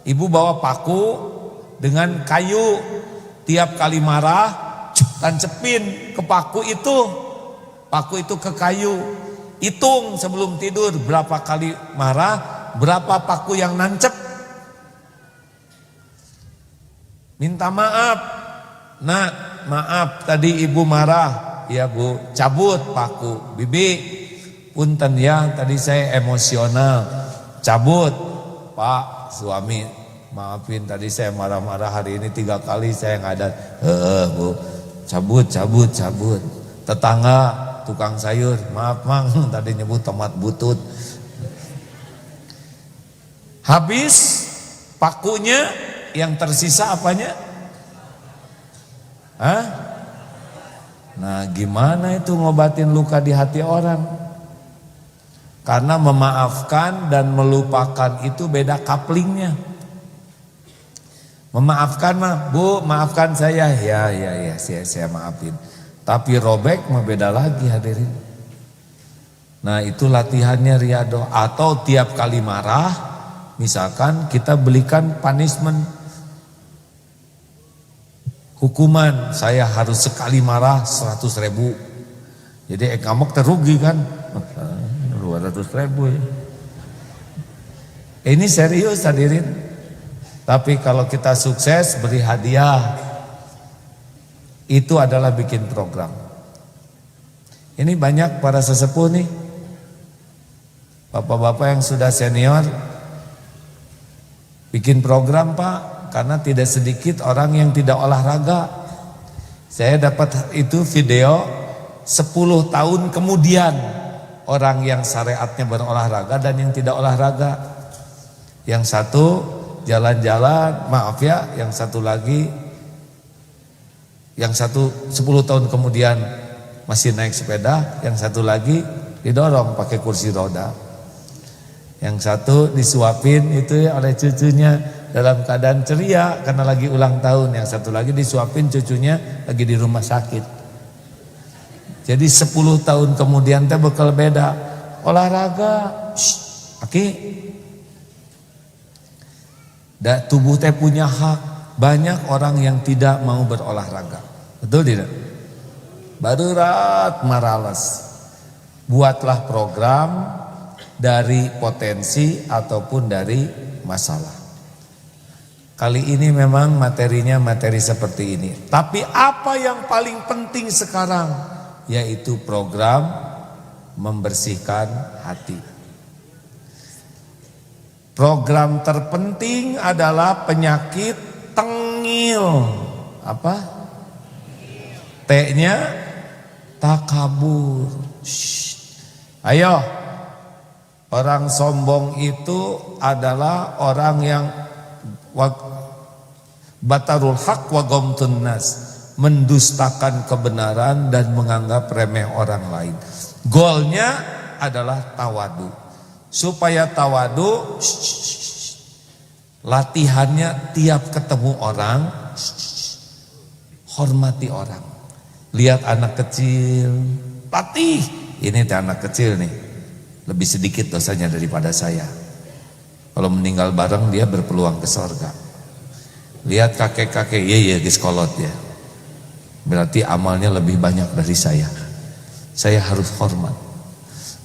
Speaker 1: Ibu bawa paku dengan kayu. Tiap kali marah, tancepin ke paku itu ke kayu. Hitung sebelum tidur berapa kali marah, berapa paku yang nancep. Minta maaf. Nah, maaf tadi ibu marah. Ya bu, cabut paku. Bibi, punten ya, tadi saya emosional. Cabut. Pak, suami, maafin tadi saya marah-marah hari ini 3 kali saya ngadat. Bu, cabut. Tetangga tukang sayur, maaf mang, tadi nyebut tomat butut. Habis pakunya, yang tersisa apanya? Hah? Nah, gimana itu ngobatin luka di hati orang? Karena memaafkan dan melupakan itu beda couplingnya. Memaafkan mah, Bu, maafkan saya. Ya, saya maafin. Tapi robek mah beda lagi hadirin. Nah, itu latihannya Riyadhah. Atau tiap kali marah, misalkan kita belikan punishment. Hukuman, saya harus sekali marah 100.000. Jadi kamu terugi kan? 200.000 ya. Ini serius hadirin. Tapi kalau kita sukses beri hadiah, itu adalah bikin program. Ini banyak para sesepuh nih, bapak-bapak yang sudah senior, bikin program Pak, karena tidak sedikit orang yang tidak olahraga. Saya dapat itu video 10 tahun kemudian, orang yang syariatnya berolahraga dan yang tidak olahraga. Yang satu jalan-jalan, maaf ya, yang satu lagi, yang satu 10 tahun kemudian masih naik sepeda, yang satu lagi didorong pakai kursi roda. Yang satu disuapin itu ya oleh cucunya dalam keadaan ceria karena lagi ulang tahun, yang satu lagi disuapin cucunya lagi di rumah sakit. Jadi 10 tahun kemudian teh bakal beda. Olahraga, oke. Tubuh teh punya hak. Banyak orang yang tidak mau berolahraga. Betul tidak? Barurat maralas. Buatlah program dari potensi ataupun dari masalah. Kali ini memang materinya materi seperti ini. Tapi apa yang paling penting sekarang? Yaitu program membersihkan hati. Program terpenting adalah penyakit tengil. Apa? T-nya takabur. Ayo, orang sombong itu adalah orang yang batarul haq wa ghamtun nas, mendustakan kebenaran dan menganggap remeh orang lain. Goalnya adalah tawadu. Supaya tawadu, latihannya tiap ketemu orang, hormati orang. Lihat anak kecil, latih. Ini anak kecil nih, lebih sedikit dosanya daripada saya. Kalau meninggal bareng dia berpeluang ke surga. Lihat kakek-kakek, iya giskolot ya. Berarti amalnya lebih banyak dari saya. saya harus hormat.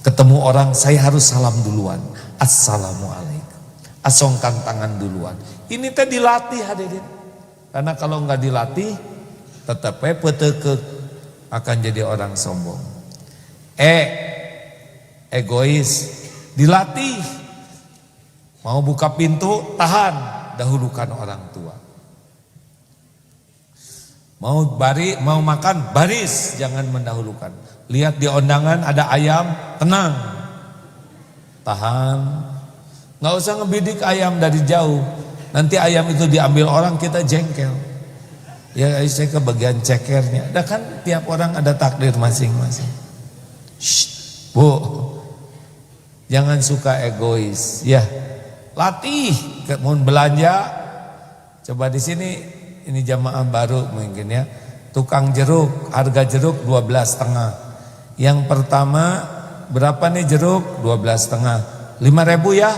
Speaker 1: Ketemu orang saya harus salam duluan. Assalamualaikum. Asongkan tangan duluan. Ini teh dilatih hadirin. Karena kalau nggak dilatih, tetap peteke akan jadi orang sombong. Egois, dilatih. Mau buka pintu, tahan, dahulukan orang tua. Mau makan, baris, jangan mendahulukan. Lihat di undangan ada ayam, tenang, tahan. Nggak usah ngebidik ayam dari jauh. Nanti ayam itu diambil orang, kita jengkel. Ya saya ke bagian cekernya. Ada kan tiap orang ada takdir masing-masing. Bu, jangan suka egois. Ya, latih. Mau belanja, coba di sini. Ini jamaah baru mungkin ya. Tukang jeruk, harga jeruk 12,5. Yang pertama berapa nih jeruk? 12,5. 5.000 ya?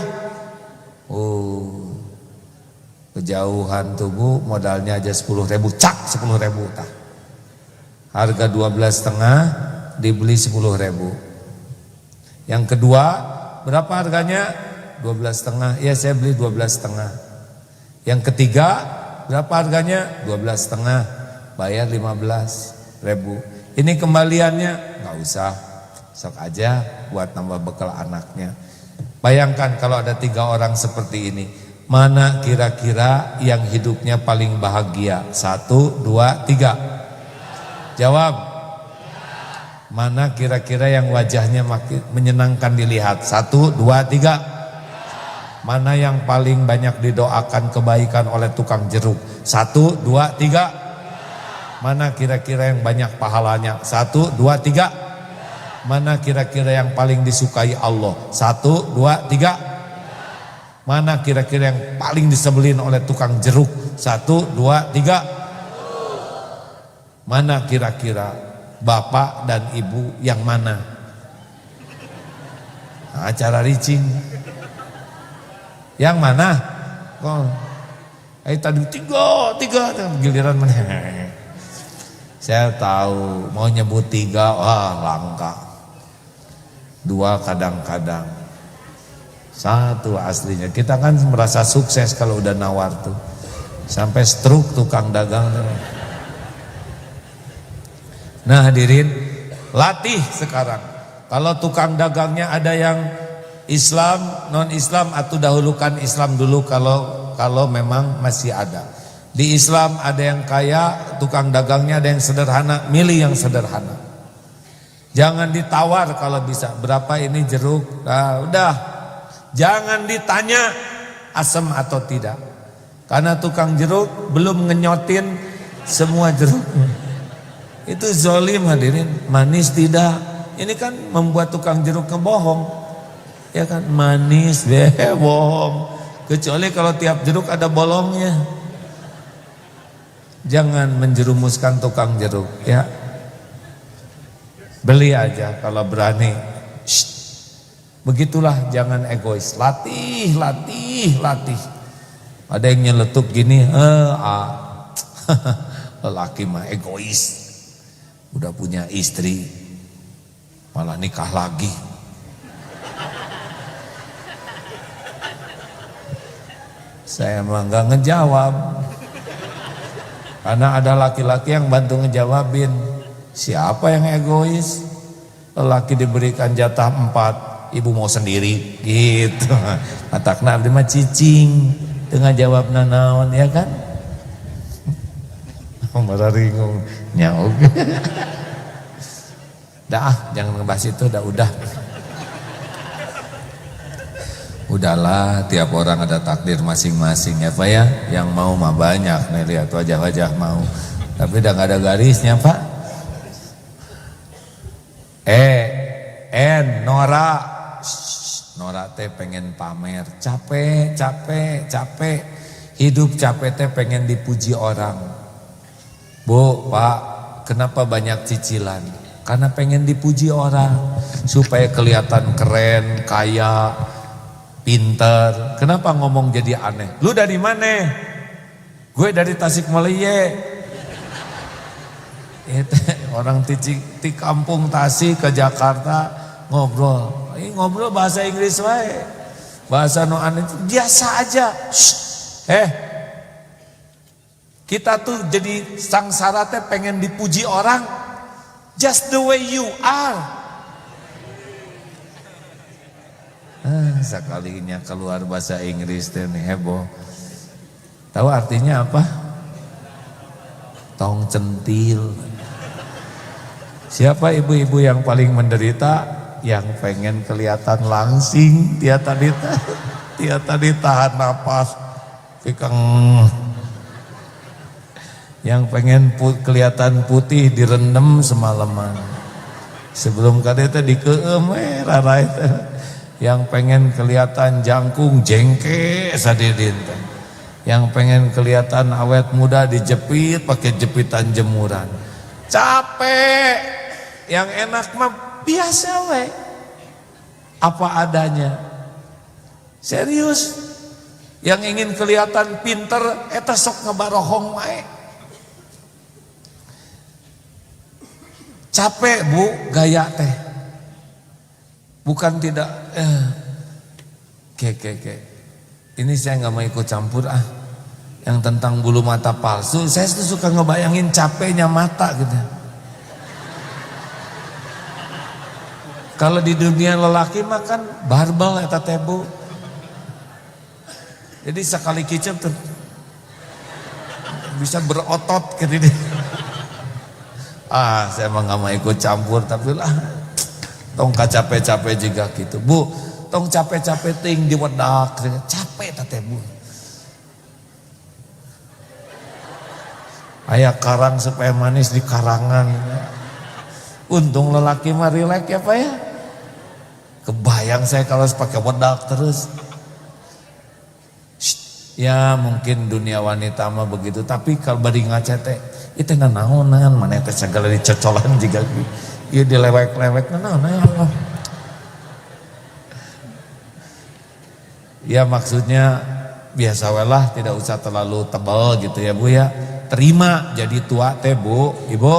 Speaker 1: Oh, kejauhan tuh Bu, modalnya aja 10.000, cak 10.000 tah. Harga 12,5 dibeli 10.000. Yang kedua berapa harganya? 12,5. Ya saya beli 12,5. Yang ketiga berapa harganya? 12,5. Bayar 15.000. Ini kembaliannya nggak usah, sok aja buat nambah bekal anaknya. Bayangkan kalau ada 3 orang seperti ini, mana kira-kira yang hidupnya paling bahagia? 1, 2, 3. Jawab. Mana kira-kira yang wajahnya makin menyenangkan dilihat? 1, 2, 3. Mana yang paling banyak didoakan kebaikan oleh tukang jeruk? 1, 2, 3. Mana kira-kira yang banyak pahalanya? 1, 2, 3. Mana kira-kira yang paling disukai Allah? 1, 2, 3. Mana kira-kira yang paling disebelin oleh tukang jeruk? 1, 2, 3. Mana kira-kira bapak dan ibu yang mana? Nah, acara ricing. Yang mana? Tadi 3 giliran mana? Saya tahu mau nyebut 3, wah langka. 2 kadang-kadang. 1 aslinya. Kita kan merasa sukses kalau udah nawar tuh. Sampai stroke tukang dagang. Nah hadirin, latih sekarang. Kalau tukang dagangnya ada yang Islam, non-Islam, atau dahulukan Islam dulu kalau memang masih ada. Di Islam ada yang kaya, tukang dagangnya ada yang sederhana, milih yang sederhana. Jangan ditawar kalau bisa, berapa ini jeruk? Nah, udah. Jangan ditanya asam atau tidak. Karena tukang jeruk belum ngenyotin semua jeruknya. Itu zolim hadirin, manis tidak. Ini kan membuat tukang jeruk ngebohong. Ya kan, manis bohong. Kecuali kalau tiap jeruk ada bolongnya. Jangan menjerumuskan tukang jeruk ya. Beli aja kalau berani. Begitulah, jangan egois. Latih. Ada yang nyeletuk gini, lelaki mah egois. Udah punya istri malah nikah lagi. Saya mah nggak ngejawab. Karena ada laki-laki yang bantu ngejawabin. Siapa yang egois? Lelaki diberikan jatah 4, ibu mau sendiri gitu. Matakna abdi mah cicing tengah jawab nanaon ya kan? Marah ringung nyaug. Dah jangan ngebahas itu, udah. Udahlah, tiap orang ada takdir masing-masing ya Pak ya. Yang mau mah banyak nih, lihat wajah-wajah mau. Tapi udah gak ada garisnya Pak. Nora. Nora teh pengen pamer. Capek. Hidup capek teh pengen dipuji orang. Bu, Pak, kenapa banyak cicilan? Karena pengen dipuji orang. Supaya kelihatan keren, kaya, pinter. Kenapa ngomong jadi aneh? Lu dari mana? Gue dari Tasikmalaya. orang di kampung Tasik ke Jakarta ngobrol. Ini ngobrol bahasa Inggris wae. Bahasa noan itu biasa aja. Kita tuh jadi sangsara teh pengen dipuji orang just the way you are. Sekalinya keluar bahasa Inggris teh heboh. Tahu artinya apa? Tong centil. Siapa ibu-ibu yang paling menderita? Yang pengen kelihatan langsing, dia tadi tahan napas, pikang. Yang pengen kelihatan putih direndam semalaman. Sebelum kadeta dikeem rarai. Yang pengen kelihatan jangkung jengke sadidin. Yang pengen kelihatan awet muda dijepit pakai jepitan jemuran. Capek. Yang enak mah biasa we. Apa adanya. Serius. Yang ingin kelihatan pinter eta sok ngebarohong wae. Capek Bu gaya teh. Bukan tidak Ini saya nggak mau ikut campur Yang tentang bulu mata palsu, saya tuh suka ngebayangin capeknya mata gitu. Kalau di dunia lelaki mah kan barbel eta teh Bu. Jadi sekali kicep tuh bisa berotot gitu deh. Saya emang gak mau ikut campur, tapi lah tong capek-capek juga gitu. Bu, tong capek-capek ting di wedak, capek teh Bu. Aya karang supaya manis di karangan. Untung lelaki mah rileks ya Pak ya. Kebayang saya kalau pakai wedak terus. Ya mungkin dunia wanita mah begitu, tapi kalau bari ngaca teh itu nanaonan mana teh segala dicocolan juga ieu dilewek-lewek nanaonan ya maksudnya biasa we lah, tidak usah terlalu tebal gitu ya Bu ya. Terima jadi tua teh Bu, Ibu.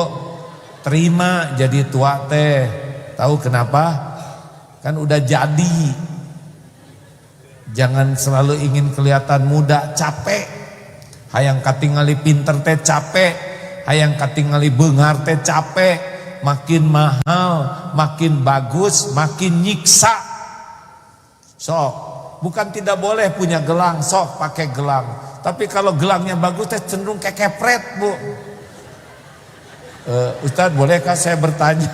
Speaker 1: Terima jadi tua teh. Tahu kenapa? Kan udah jadi. Jangan selalu ingin kelihatan muda, capek. Hayang katingali pinter teh capek. Hayang katingali beungar teh capek. Makin mahal, makin bagus, makin nyiksa. Sok, bukan tidak boleh punya gelang, sok pakai gelang. Tapi kalau gelangnya bagus teh cenderung kayak kepret Bu. Ustadz bolehkah saya bertanya?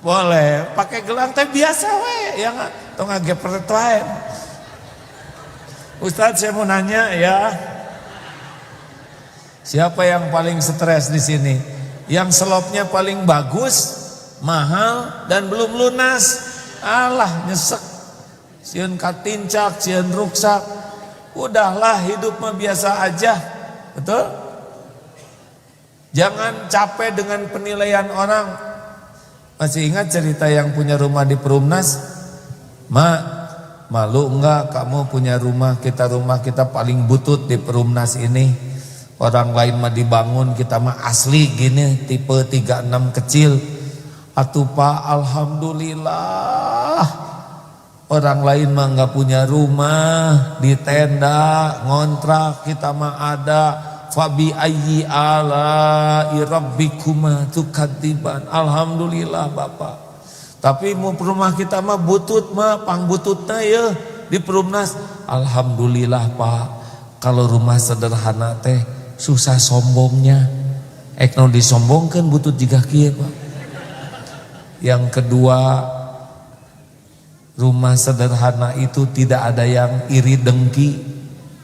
Speaker 1: Boleh, pakai gelang teh biasa we, ya nggak? Tuh ngagepret wae. Ustadz saya mau nanya ya, siapa yang paling stres di sini? Yang selopnya paling bagus, mahal dan belum lunas. Alah nyesek, sieun katincak, sieun ruksak. Udahlah hidup mah biasa aja, betul? Jangan capek dengan penilaian orang. Masih ingat cerita yang punya rumah di Perumnas? Mak, malu enggak kamu punya rumah kita paling butut di Perumnas ini. Orang lain mah dibangun, kita mah asli gini, tipe 36 kecil. Atuh Pak, alhamdulillah. Orang lain mah enggak punya rumah, di tenda, ngontrak, kita mah ada. Fabi ayyi ala'i rabbikuma tukadziban. Alhamdulillah Bapak. Tapi mau rumah kita mah butut mah pangbututna ya di Perumnas. Alhamdulillah Pak. Kalau rumah sederhana teh susah sombongnya. Ekno disombongkeun butut jiga kieu Pak. Yang kedua, rumah sederhana itu tidak ada yang iri dengki.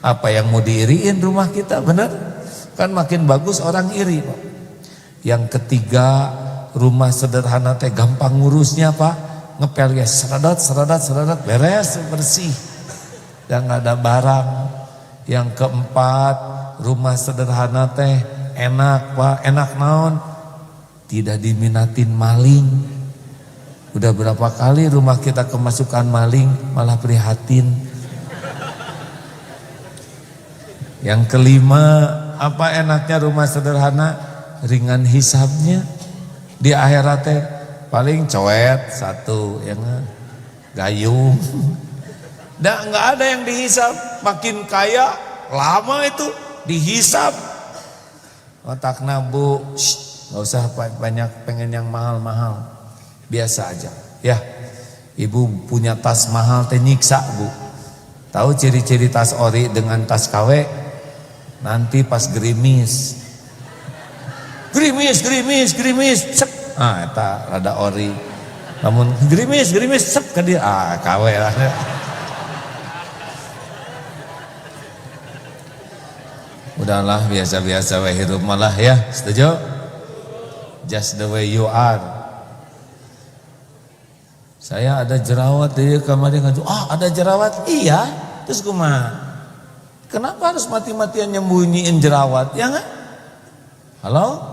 Speaker 1: Apa yang mau diiriin rumah kita, benar? Kan makin bagus orang iri Pak. Yang ketiga, rumah sederhana teh gampang ngurusnya Pak. Ngepel ya seradat beres bersih dan nggak ada barang. Yang keempat, rumah sederhana teh enak Pak. Enak naon? Tidak diminatin maling. Udah berapa kali rumah kita kemasukan maling, malah prihatin. Yang kelima, apa enaknya rumah sederhana? Ringan hisabnya. Di akhirat teh paling coet satu, yang gayung. Nggak ada yang dihisab. Makin kaya, lama itu dihisab. Otakna bu, nggak usah banyak pengen yang mahal-mahal, biasa aja. Ya, ibu punya tas mahal teh nyiksa bu. Tahu ciri-ciri tas ori dengan tas KW? Nanti pas gerimis, sep. Ah, eta rada ori. Namun gerimis, sep ke dia, KW lah. Udahlah, biasa-biasa we hirup malah ya, setuju? Just the way you are. Saya ada jerawat di kamar dia ngaju, ada jerawat? Iya, terus kumaha? Kenapa harus mati-matian nyembunyiin jerawat? Ya enggak? Halo?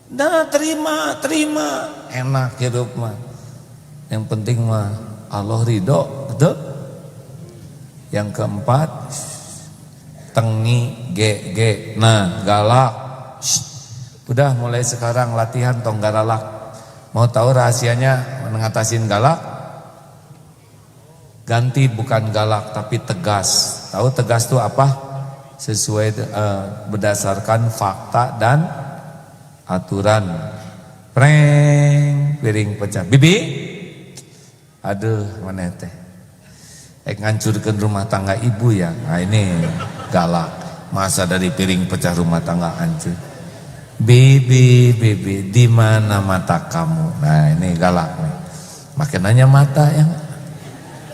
Speaker 1: Nah, terima. Enak hidup mah. Yang penting mah Allah ridho, betul? Yang keempat, tengi, nah galak. Udah mulai sekarang latihan tong galak. Mau tahu rahasianya ngatasin galak? Ganti bukan galak tapi tegas. Tahu tegas itu apa? Sesuai berdasarkan fakta dan aturan. Preng, piring pecah. Bibi, aduh mana teh? Ngancurkan rumah tangga ibu ya. Nah ini galak. Masa dari piring pecah rumah tangga hancur. Bibi, di mana mata kamu? Nah ini galak nih. Makin nanya mata ya.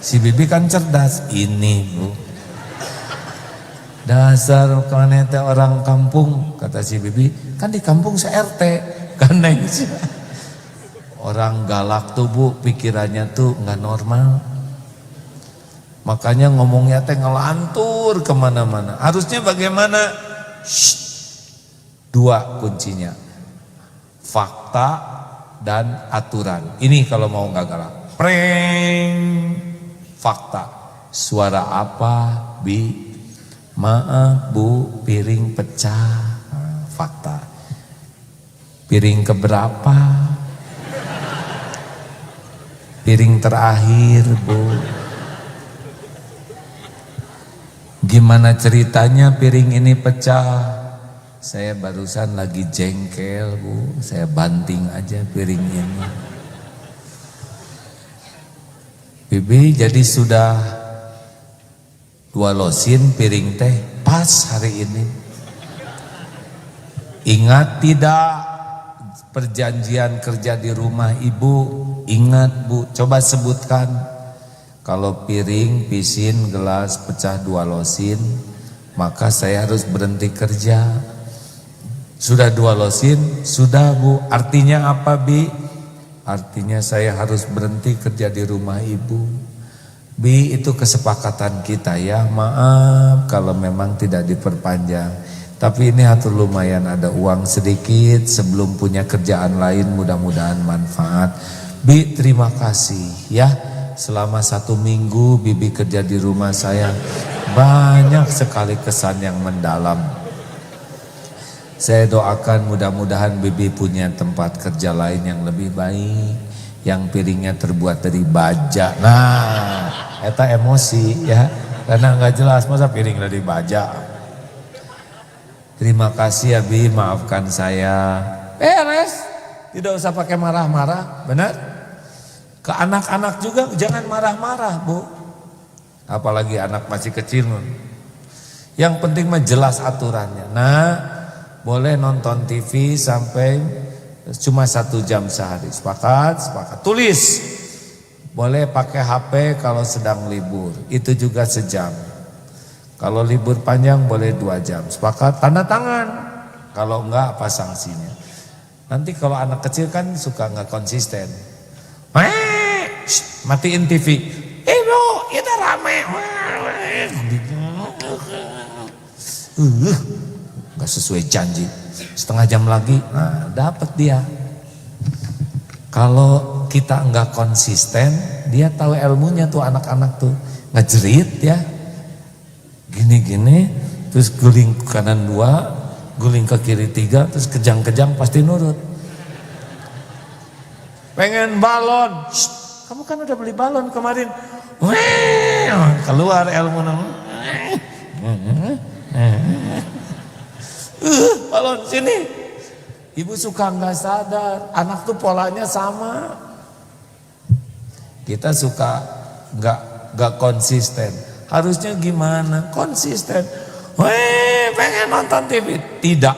Speaker 1: Si bibi kan cerdas. Ini bu. Dasar kemana teh orang kampung, kata si bibi. Kan di kampung se-RT. Kan neng sih. Orang galak tuh bu, pikirannya tuh nggak normal. Makanya ngomongnya teh ngelantur kemana-mana. Harusnya bagaimana? Dua kuncinya, fakta dan aturan. Ini kalau mau nggak galak. Preng, fakta. Suara apa? Bi, maaf bu, piring pecah. Nah, fakta. Piring keberapa? Piring terakhir bu. Gimana ceritanya piring ini pecah? Saya barusan lagi jengkel bu, saya banting aja piring ini. Bibi jadi sudah 2 losin piring teh pas hari ini. Ingat tidak perjanjian kerja di rumah ibu? Ingat bu, coba sebutkan. Kalau piring, pisin, gelas pecah 2 losin, maka saya harus berhenti kerja. Sudah 2 losin? Sudah bu. Artinya apa bi? Artinya saya harus berhenti kerja di rumah ibu. Bi, itu kesepakatan kita ya. Maaf kalau memang tidak diperpanjang. Tapi ini hatur lumayan ada uang sedikit sebelum punya kerjaan lain, mudah-mudahan manfaat. Bi, terima kasih ya. Selama 1 minggu bibi kerja di rumah saya, banyak sekali kesan yang mendalam. Saya doakan mudah-mudahan bibi punya tempat kerja lain yang lebih baik, yang piringnya terbuat dari baja. Nah, eta emosi ya, karena nggak jelas masa piring dari baja. Terima kasih ya bi, maafkan saya. Beres, tidak usah pakai marah-marah, benar? Ke anak-anak juga jangan marah-marah bu, apalagi anak masih kecil. Yang penting mah jelas aturannya. Nah, boleh nonton TV sampai cuma 1 jam sehari. Sepakat? Sepakat. Tulis. Boleh pakai HP kalau sedang libur. Itu juga sejam. Kalau libur panjang boleh 2 jam. Sepakat? Tanda tangan. Kalau enggak apa sanksinya? Nanti kalau anak kecil kan suka enggak konsisten. Matiin TV. Ibu, itu rame. Gak sesuai janji, setengah jam lagi, nah dapat dia. Kalau kita nggak konsisten, dia tahu ilmunya tuh anak-anak tuh ngejerit ya, gini-gini, terus guling ke kanan 2, guling ke kiri 3, terus kejang-kejang pasti nurut. Pengen balon, shh, kamu kan udah beli balon kemarin. Keluar ilmu nama. Balon sini. Ibu suka nggak sadar, anak tuh polanya sama. Kita suka nggak konsisten. Harusnya gimana? Konsisten. Pengen nonton TV. Tidak.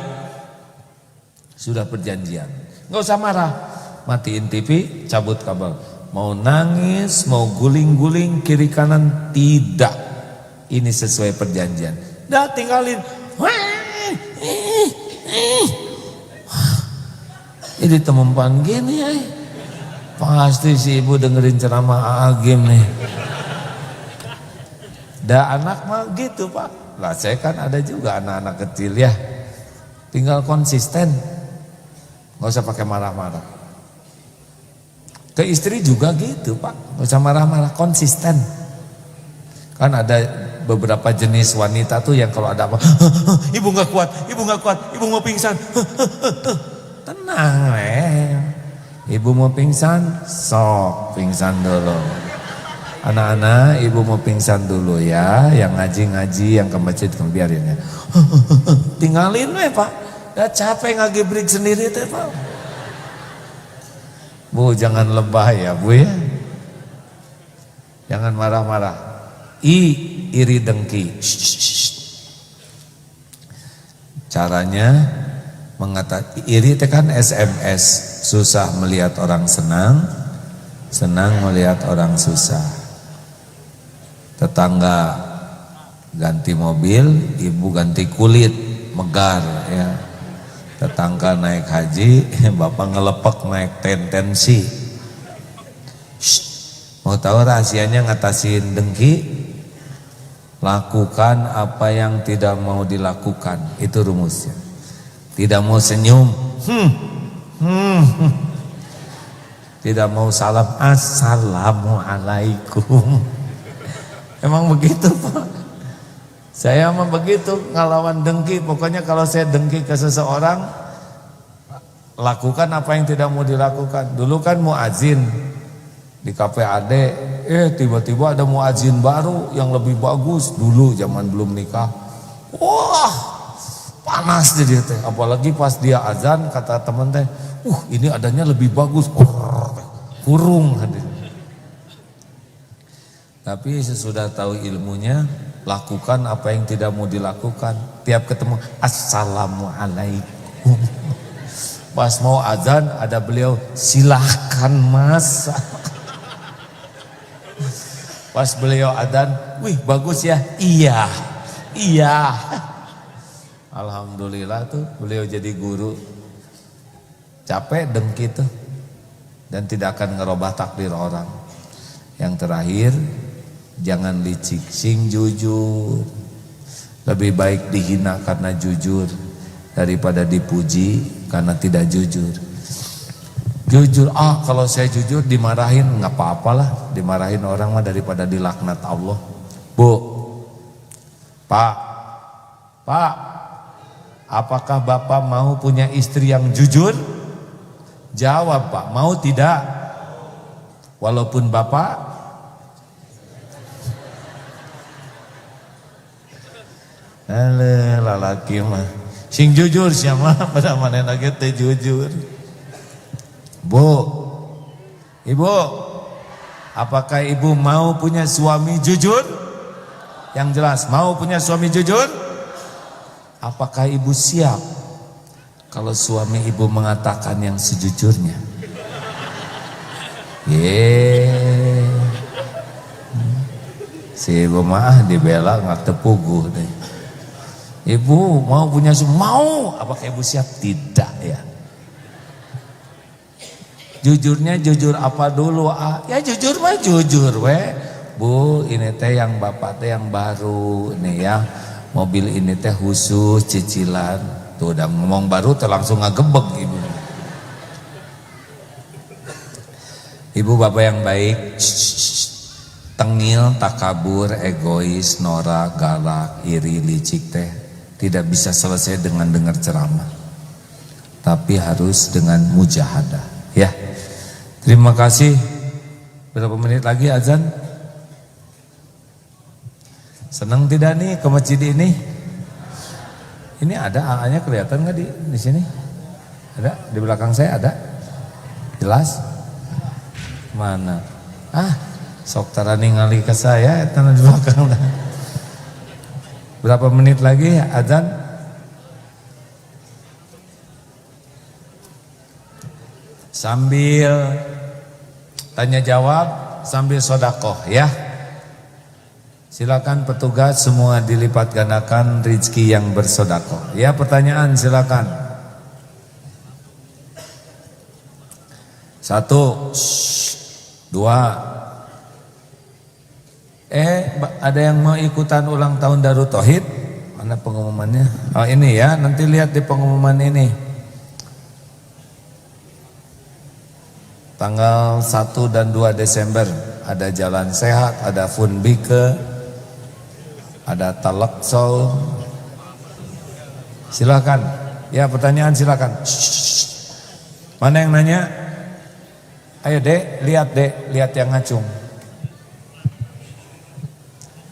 Speaker 1: Sudah perjanjian. Nggak usah marah. Matiin TV, cabut kabel. Mau nangis, mau guling-guling kiri kanan, tidak. Ini sesuai perjanjian. Dah tinggalin. Ini temumpan gini ya. Pasti si ibu dengerin ceramah Agim nih. Dah anak mah gitu pak. Lah saya kan ada juga anak-anak kecil ya. Tinggal konsisten. Gak usah pakai marah-marah. Ke istri juga gitu pak. Gak usah marah-marah, konsisten. Kan ada beberapa jenis wanita tuh yang kalau ada apa, ibu gak kuat, ibu mau pingsan. Tenang ibu mau pingsan, sok pingsan dulu. Anak-anak, ibu mau pingsan dulu ya. Yang ngaji-ngaji, yang ke masjid, biarin ya. Tinggalin pak. Udah capek ngagibrik sendiri teh pak. Bu jangan lebah ya bu ya. Jangan marah-marah. Iri dengki. Caranya mengatakan iri itu kan SMS. Susah melihat orang senang, senang melihat orang susah. Tetangga ganti mobil, ibu ganti kulit, megar ya. Tetangga naik haji, bapak ngelepek naik tensi. Mau tahu rahasianya ngatasin dengki? Lakukan apa yang tidak mau dilakukan, itu rumusnya. Tidak mau senyum, tidak mau salam, assalamualaikum. Emang begitu pak. Saya mah begitu ngelawan dengki. Pokoknya kalau saya dengki ke seseorang, lakukan apa yang tidak mau dilakukan. Dulu kan muazin di KPAD, tiba-tiba ada muazin baru yang lebih bagus. Dulu zaman belum nikah, wah panas dia teh. Apalagi pas dia azan, kata temen teh, ini adanya lebih bagus. Kurung hadir. Tapi sesudah tahu ilmunya, lakukan apa yang tidak mau dilakukan. Tiap ketemu, assalamualaikum. Pas mau azan, ada beliau, silahkan mas. Pas beliau adzan, wih bagus ya, iya. Alhamdulillah tuh beliau jadi guru. Capek dengki tuh. Dan tidak akan ngerubah takdir orang. Yang terakhir, jangan licik, sing jujur. Lebih baik dihina karena jujur daripada dipuji karena tidak jujur. Jujur, kalau saya jujur dimarahin nggak apa-apalah, dimarahin orang mah daripada dilaknat Allah. Bu, Pak, apakah Bapak mau punya istri yang jujur? Jawab Pak, mau tidak? Walaupun Bapak lalaki mah sing jujur siapa pada mana lagi teh jujur. Bu, ibu, apakah ibu mau punya suami jujur? Yang jelas, mau punya suami jujur? Apakah ibu siap kalau suami ibu mengatakan yang sejujurnya? Si ibu mah dibela nggak tepuguh deh. Ibu mau punya suami? Mau. Apakah ibu siap? Tidak ya. Jujurnya jujur apa dulu? Ya jujur mah jujur Bu, ini teh yang bapak teh yang baru nih ya. Mobil ini teh khusus cicilan. Tuh udah ngomong baru tuh langsung ngagebek ibu. Ibu bapak yang baik, tengil, takabur, egois, norak, galak, iri, licik teh Tidak bisa selesai dengan dengar ceramah, tapi harus dengan mujahadah. Ya, terima kasih. Berapa menit lagi azan? Senang tidak nih ke masjid ini? Ini ada AA-nya kelihatan nggak di sini? Ada di belakang saya ada? Jelas? Mana? Sok tara ningali ke saya tanah di belakang. Berapa menit lagi azan? Sambil tanya jawab, sambil sodakoh ya. Silakan petugas semua dilipat gandakan rezeki yang bersodakoh. Ya, pertanyaan silakan. 1, 2. Ada yang mau ikutan ulang tahun Darut Tauhid? Mana pengumumannya? Oh ini ya, nanti lihat di pengumuman ini. Tanggal 1 dan 2 Desember ada jalan sehat, ada funbike, ada talaksol. Silakan. Ya, pertanyaan silakan. Mana yang nanya? Ayo Dek, lihat yang ngacung.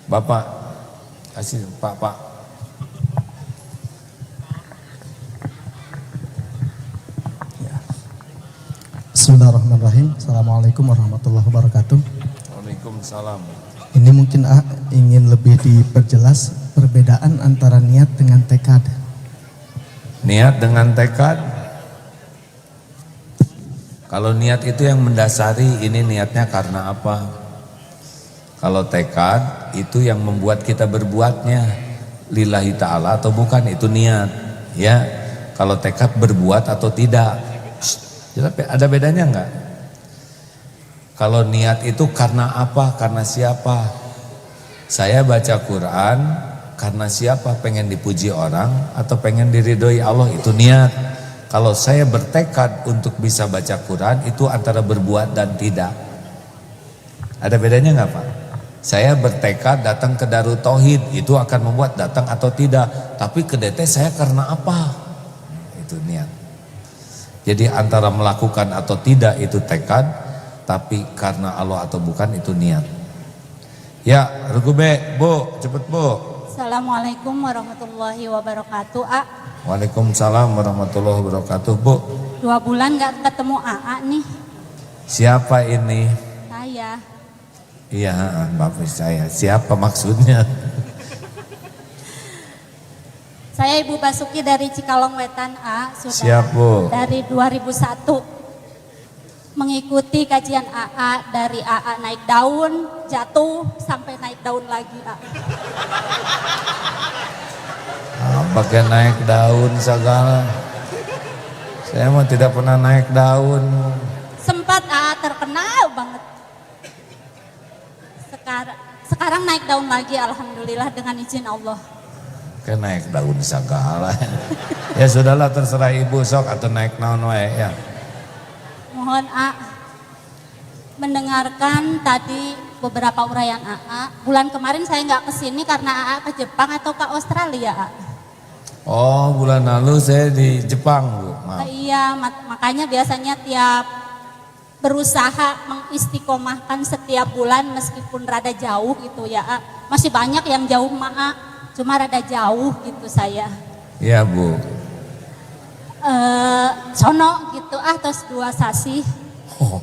Speaker 1: Bapak, kasih Pak.
Speaker 3: Bismillahirrahmanirrahim. Assalamualaikum warahmatullahi wabarakatuh.
Speaker 1: Waalaikumsalam.
Speaker 3: Ini mungkin ingin lebih diperjelas perbedaan antara niat dengan tekad.
Speaker 1: Niat dengan tekad. Kalau niat itu yang mendasari ini niatnya karena apa. Kalau tekad itu yang membuat kita berbuatnya lillahi ta'ala atau bukan, itu niat ya. Kalau tekad berbuat atau tidak. Ada bedanya enggak? Kalau niat itu karena apa? Karena siapa? Saya baca Quran karena siapa? Pengen dipuji orang atau pengen diridhoi Allah, itu niat. Kalau saya bertekad untuk bisa baca Quran, itu antara berbuat dan tidak. Ada bedanya enggak Pak? Saya bertekad datang ke Darut Tauhid, itu akan membuat datang atau tidak. Tapi ke DT saya karena apa? Itu niat. Jadi antara melakukan atau tidak itu tekad, tapi karena Allah atau bukan itu niat. Ya, Rugube, Bu, cepet Bu.
Speaker 4: Assalamualaikum warahmatullahi wabarakatuh.
Speaker 1: Waalaikumsalam warahmatullahi wabarakatuh. Bu,
Speaker 4: 2 bulan gak ketemu AA nih.
Speaker 1: siapa ini?
Speaker 4: Saya.
Speaker 1: Iya, Bapak saya. Siapa maksudnya?
Speaker 4: Saya Ibu Basuki dari Cikalong Wetan sudah
Speaker 1: Siap, Bu.
Speaker 4: dari 2001 mengikuti kajian AA, dari AA naik daun, jatuh sampai naik daun lagi
Speaker 1: Pakai naik daun segala. Saya mah tidak pernah naik daun.
Speaker 4: Sempat terkenal banget. Sekarang naik daun lagi, alhamdulillah dengan izin Allah.
Speaker 1: Kayak naik daun segala. Ya sudahlah, terserah Ibu sok atau naik naon wae ya.
Speaker 4: Mohon mendengarkan tadi beberapa uraian AA. Bulan kemarin saya nggak kesini karena AA ke Jepang atau ke Australia.
Speaker 1: Oh, bulan lalu saya di Jepang, Bu. Maaf.
Speaker 4: Iya, makanya biasanya tiap berusaha mengistiqomahkan setiap bulan meskipun rada jauh gitu ya. Masih banyak yang jauh cuma rada jauh gitu saya.
Speaker 1: Iya, Bu.
Speaker 4: Sono gitu terus 2 sasi.
Speaker 1: Oh,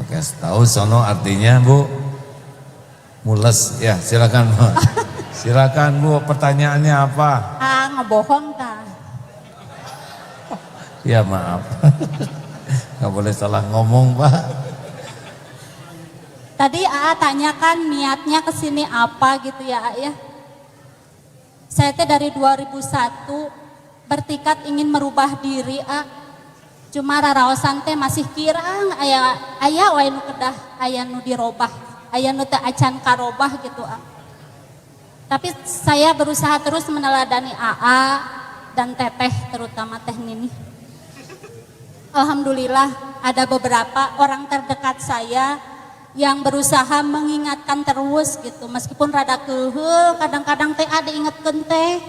Speaker 1: oke, tahu sono artinya Bu mules ya. Silakan Bu. Silakan Bu, pertanyaannya apa?
Speaker 4: Ngebohong ta.
Speaker 1: Ya maaf. Gak boleh salah ngomong Pak.
Speaker 4: Tadi tanyakan niatnya kesini apa gitu ya ya. Saya dari 2001 bertekad ingin merubah diri cuma raraosan teh masih kirang aya wae nu kedah aya nu dirobah aya nu teu acan karobah gitu Tapi saya berusaha terus meneladani AA dan Teteh, terutama Teh Nini. Alhamdulillah ada beberapa orang terdekat saya yang berusaha mengingatkan terus gitu, meskipun rada keheul kadang-kadang teh ada ingetkeun teh.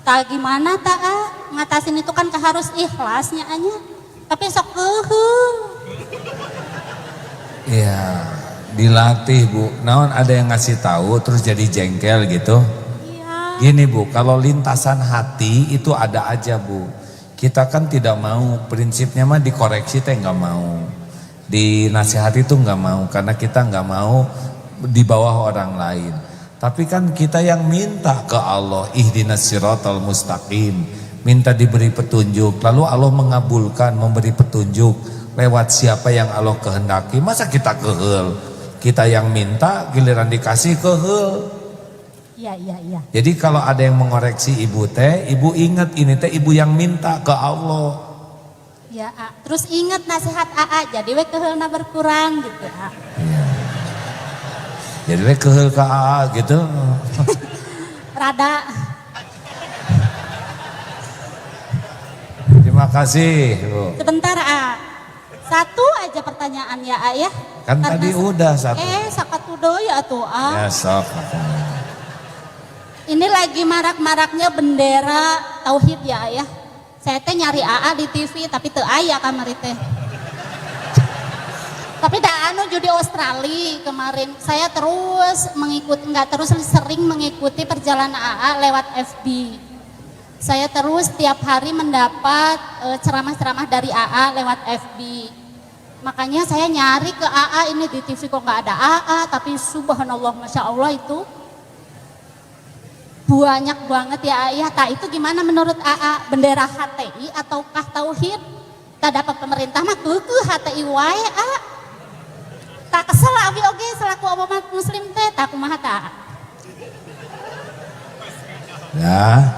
Speaker 4: Tak gimana tak ngatasin itu kan harus ikhlasnya anya. Tapi sok
Speaker 1: Iya, dilatih Bu. Naon ada yang ngasih tahu terus jadi jengkel gitu.
Speaker 4: Iya.
Speaker 1: Gini Bu, kalau lintasan hati itu ada aja Bu. Kita kan tidak mau, prinsipnya mah dikoreksi teh nggak mau. Dinasihati itu nggak mau karena kita nggak mau di bawah orang lain. Tapi kan kita yang minta ke Allah, ihdinas siratal mustaqim, minta diberi petunjuk, lalu Allah mengabulkan, memberi petunjuk lewat siapa yang Allah kehendaki. Masa kita kehel? Kita yang minta giliran dikasih kehel.
Speaker 4: Iya.
Speaker 1: Jadi kalau ada yang mengoreksi ibu teh, ibu ingat ini teh ibu yang minta ke Allah.
Speaker 4: Ya, terus ingat nasihat AA, jadi we keheulna berkurang gitu.
Speaker 1: Iya. Jadi we kehel ke AA gitu.
Speaker 4: Rada.
Speaker 1: Terima kasih Bu.
Speaker 4: Sebentar satu aja pertanyaan ya ya.
Speaker 1: Kan
Speaker 4: Karena
Speaker 1: tadi udah satu.
Speaker 4: sakatudoy atuh
Speaker 1: Ya sok.
Speaker 4: Ini lagi marak-maraknya bendera tauhid ya ya. Saya teh nyari AA di TV tapi teu aya kamari teh. Tapi dah judi Australia kemarin saya terus mengikuti, sering mengikuti perjalanan AA lewat FB. Saya terus tiap hari mendapat ceramah-ceramah dari AA lewat FB. Makanya saya nyari ke AA ini di TV kok nggak ada AA, tapi subhanallah masya Allah itu banyak banget ya ayah. Tak itu gimana menurut AA, bendera HTI ataukah tauhid? Tak dapat pemerintah mah keukeut HTI wae tak kesel abi oge selaku umat muslim teh tak kumaha tak.
Speaker 1: Ya,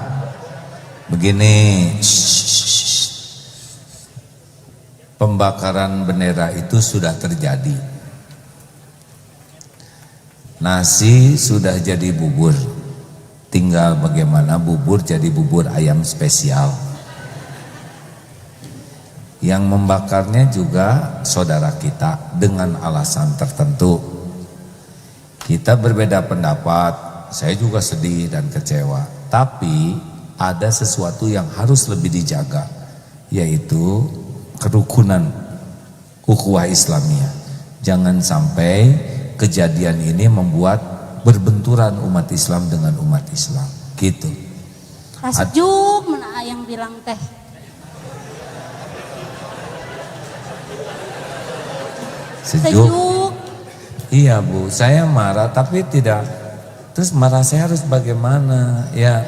Speaker 1: begini, pembakaran bendera itu sudah terjadi. Nasi sudah jadi bubur, tinggal bagaimana bubur jadi bubur ayam spesial. Yang membakarnya juga saudara kita dengan alasan tertentu. Kita berbeda pendapat, saya juga sedih dan kecewa. Tapi ada sesuatu yang harus lebih dijaga, yaitu kerukunan ukhuwah Islamiyah. Jangan sampai kejadian ini membuat berbenturan umat Islam dengan umat Islam. Gitu.
Speaker 4: Sejuk mana yang bilang teh.
Speaker 1: Sejuk. Iya Bu, saya marah tapi tidak. Terus marah saya harus bagaimana? Ya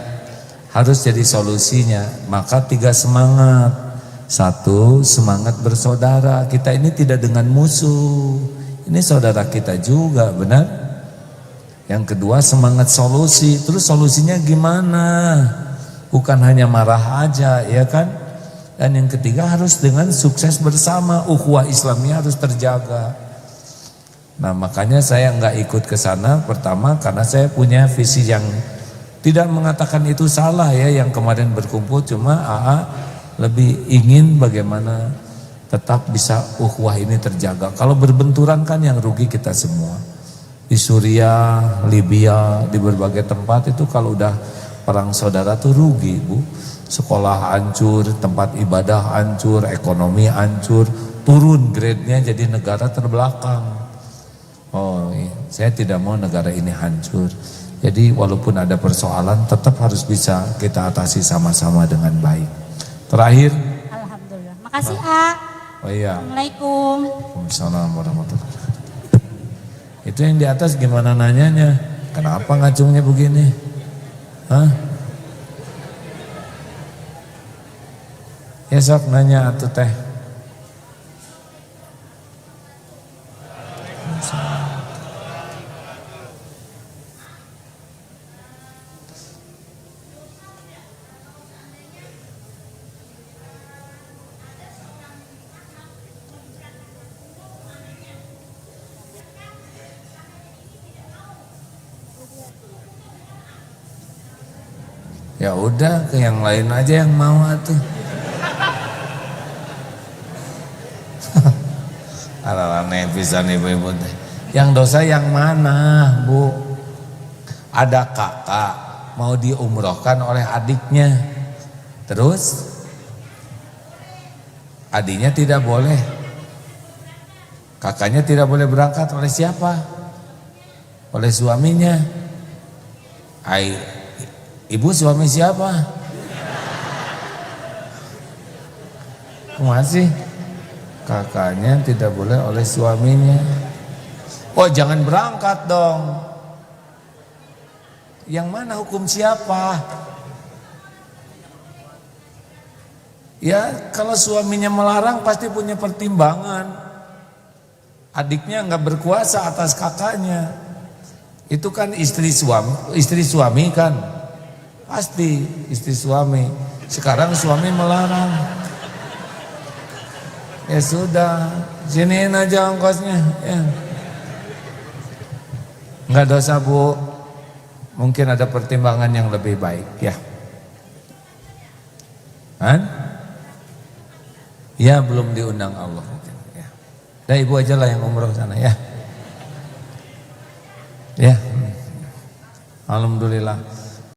Speaker 1: harus jadi solusinya. Maka 3 semangat. 1, semangat bersaudara. Kita ini tidak dengan musuh. Ini saudara kita juga, benar? Yang kedua semangat solusi. Terus solusinya gimana? Bukan hanya marah aja, ya kan? Dan yang ketiga harus dengan sukses bersama, ukhuwah Islamnya harus terjaga. Nah makanya saya nggak ikut ke sana. Pertama karena saya punya visi yang tidak mengatakan itu salah ya. Yang kemarin berkumpul cuma AA lebih ingin bagaimana tetap bisa ukhuwah ini terjaga. Kalau berbenturan kan yang rugi kita semua. Di Suriah, Libya, di berbagai tempat itu kalau udah perang saudara tuh rugi Bu. Sekolah hancur, tempat ibadah hancur, ekonomi hancur, turun grade-nya jadi negara terbelakang. Oh, iya. Saya tidak mau negara ini hancur. Jadi walaupun ada persoalan tetap harus bisa kita atasi sama-sama dengan baik. Terakhir.
Speaker 4: Alhamdulillah. Makasih A.
Speaker 1: Oh iya.
Speaker 4: Assalamualaikum.
Speaker 1: Waalaikumsalam warahmatullahi wabarakatuh. Itu yang di atas gimana nanyanya? Kenapa ngacungnya begini? Hah? Ya sok nanya atuh teh. Ya udah ke yang lain aja yang mau atuh. Alalane pisan ibu-ibu teh. Yang dosa yang mana, Bu? Ada kakak mau diumrohkan oleh adiknya. Terus adiknya tidak boleh, kakaknya tidak boleh berangkat. Oleh siapa? Oleh suaminya. Ibu suami siapa? Masih kakaknya tidak boleh oleh suaminya. Oh, jangan berangkat dong. Yang mana hukum siapa? Ya, kalau suaminya melarang pasti punya pertimbangan. Adiknya nggak berkuasa atas kakaknya. Itu kan istri suami kan. Pasti istri suami. Sekarang suami melarang. Ya sudah, siniin aja ongkosnya. Ya. Nggak dosa, Bu. Mungkin ada pertimbangan yang lebih baik, ya. Kan? Ya, belum diundang Allah mungkin, ya. Nah, ibu aja lah yang umroh sana, ya. Ya. Alhamdulillah.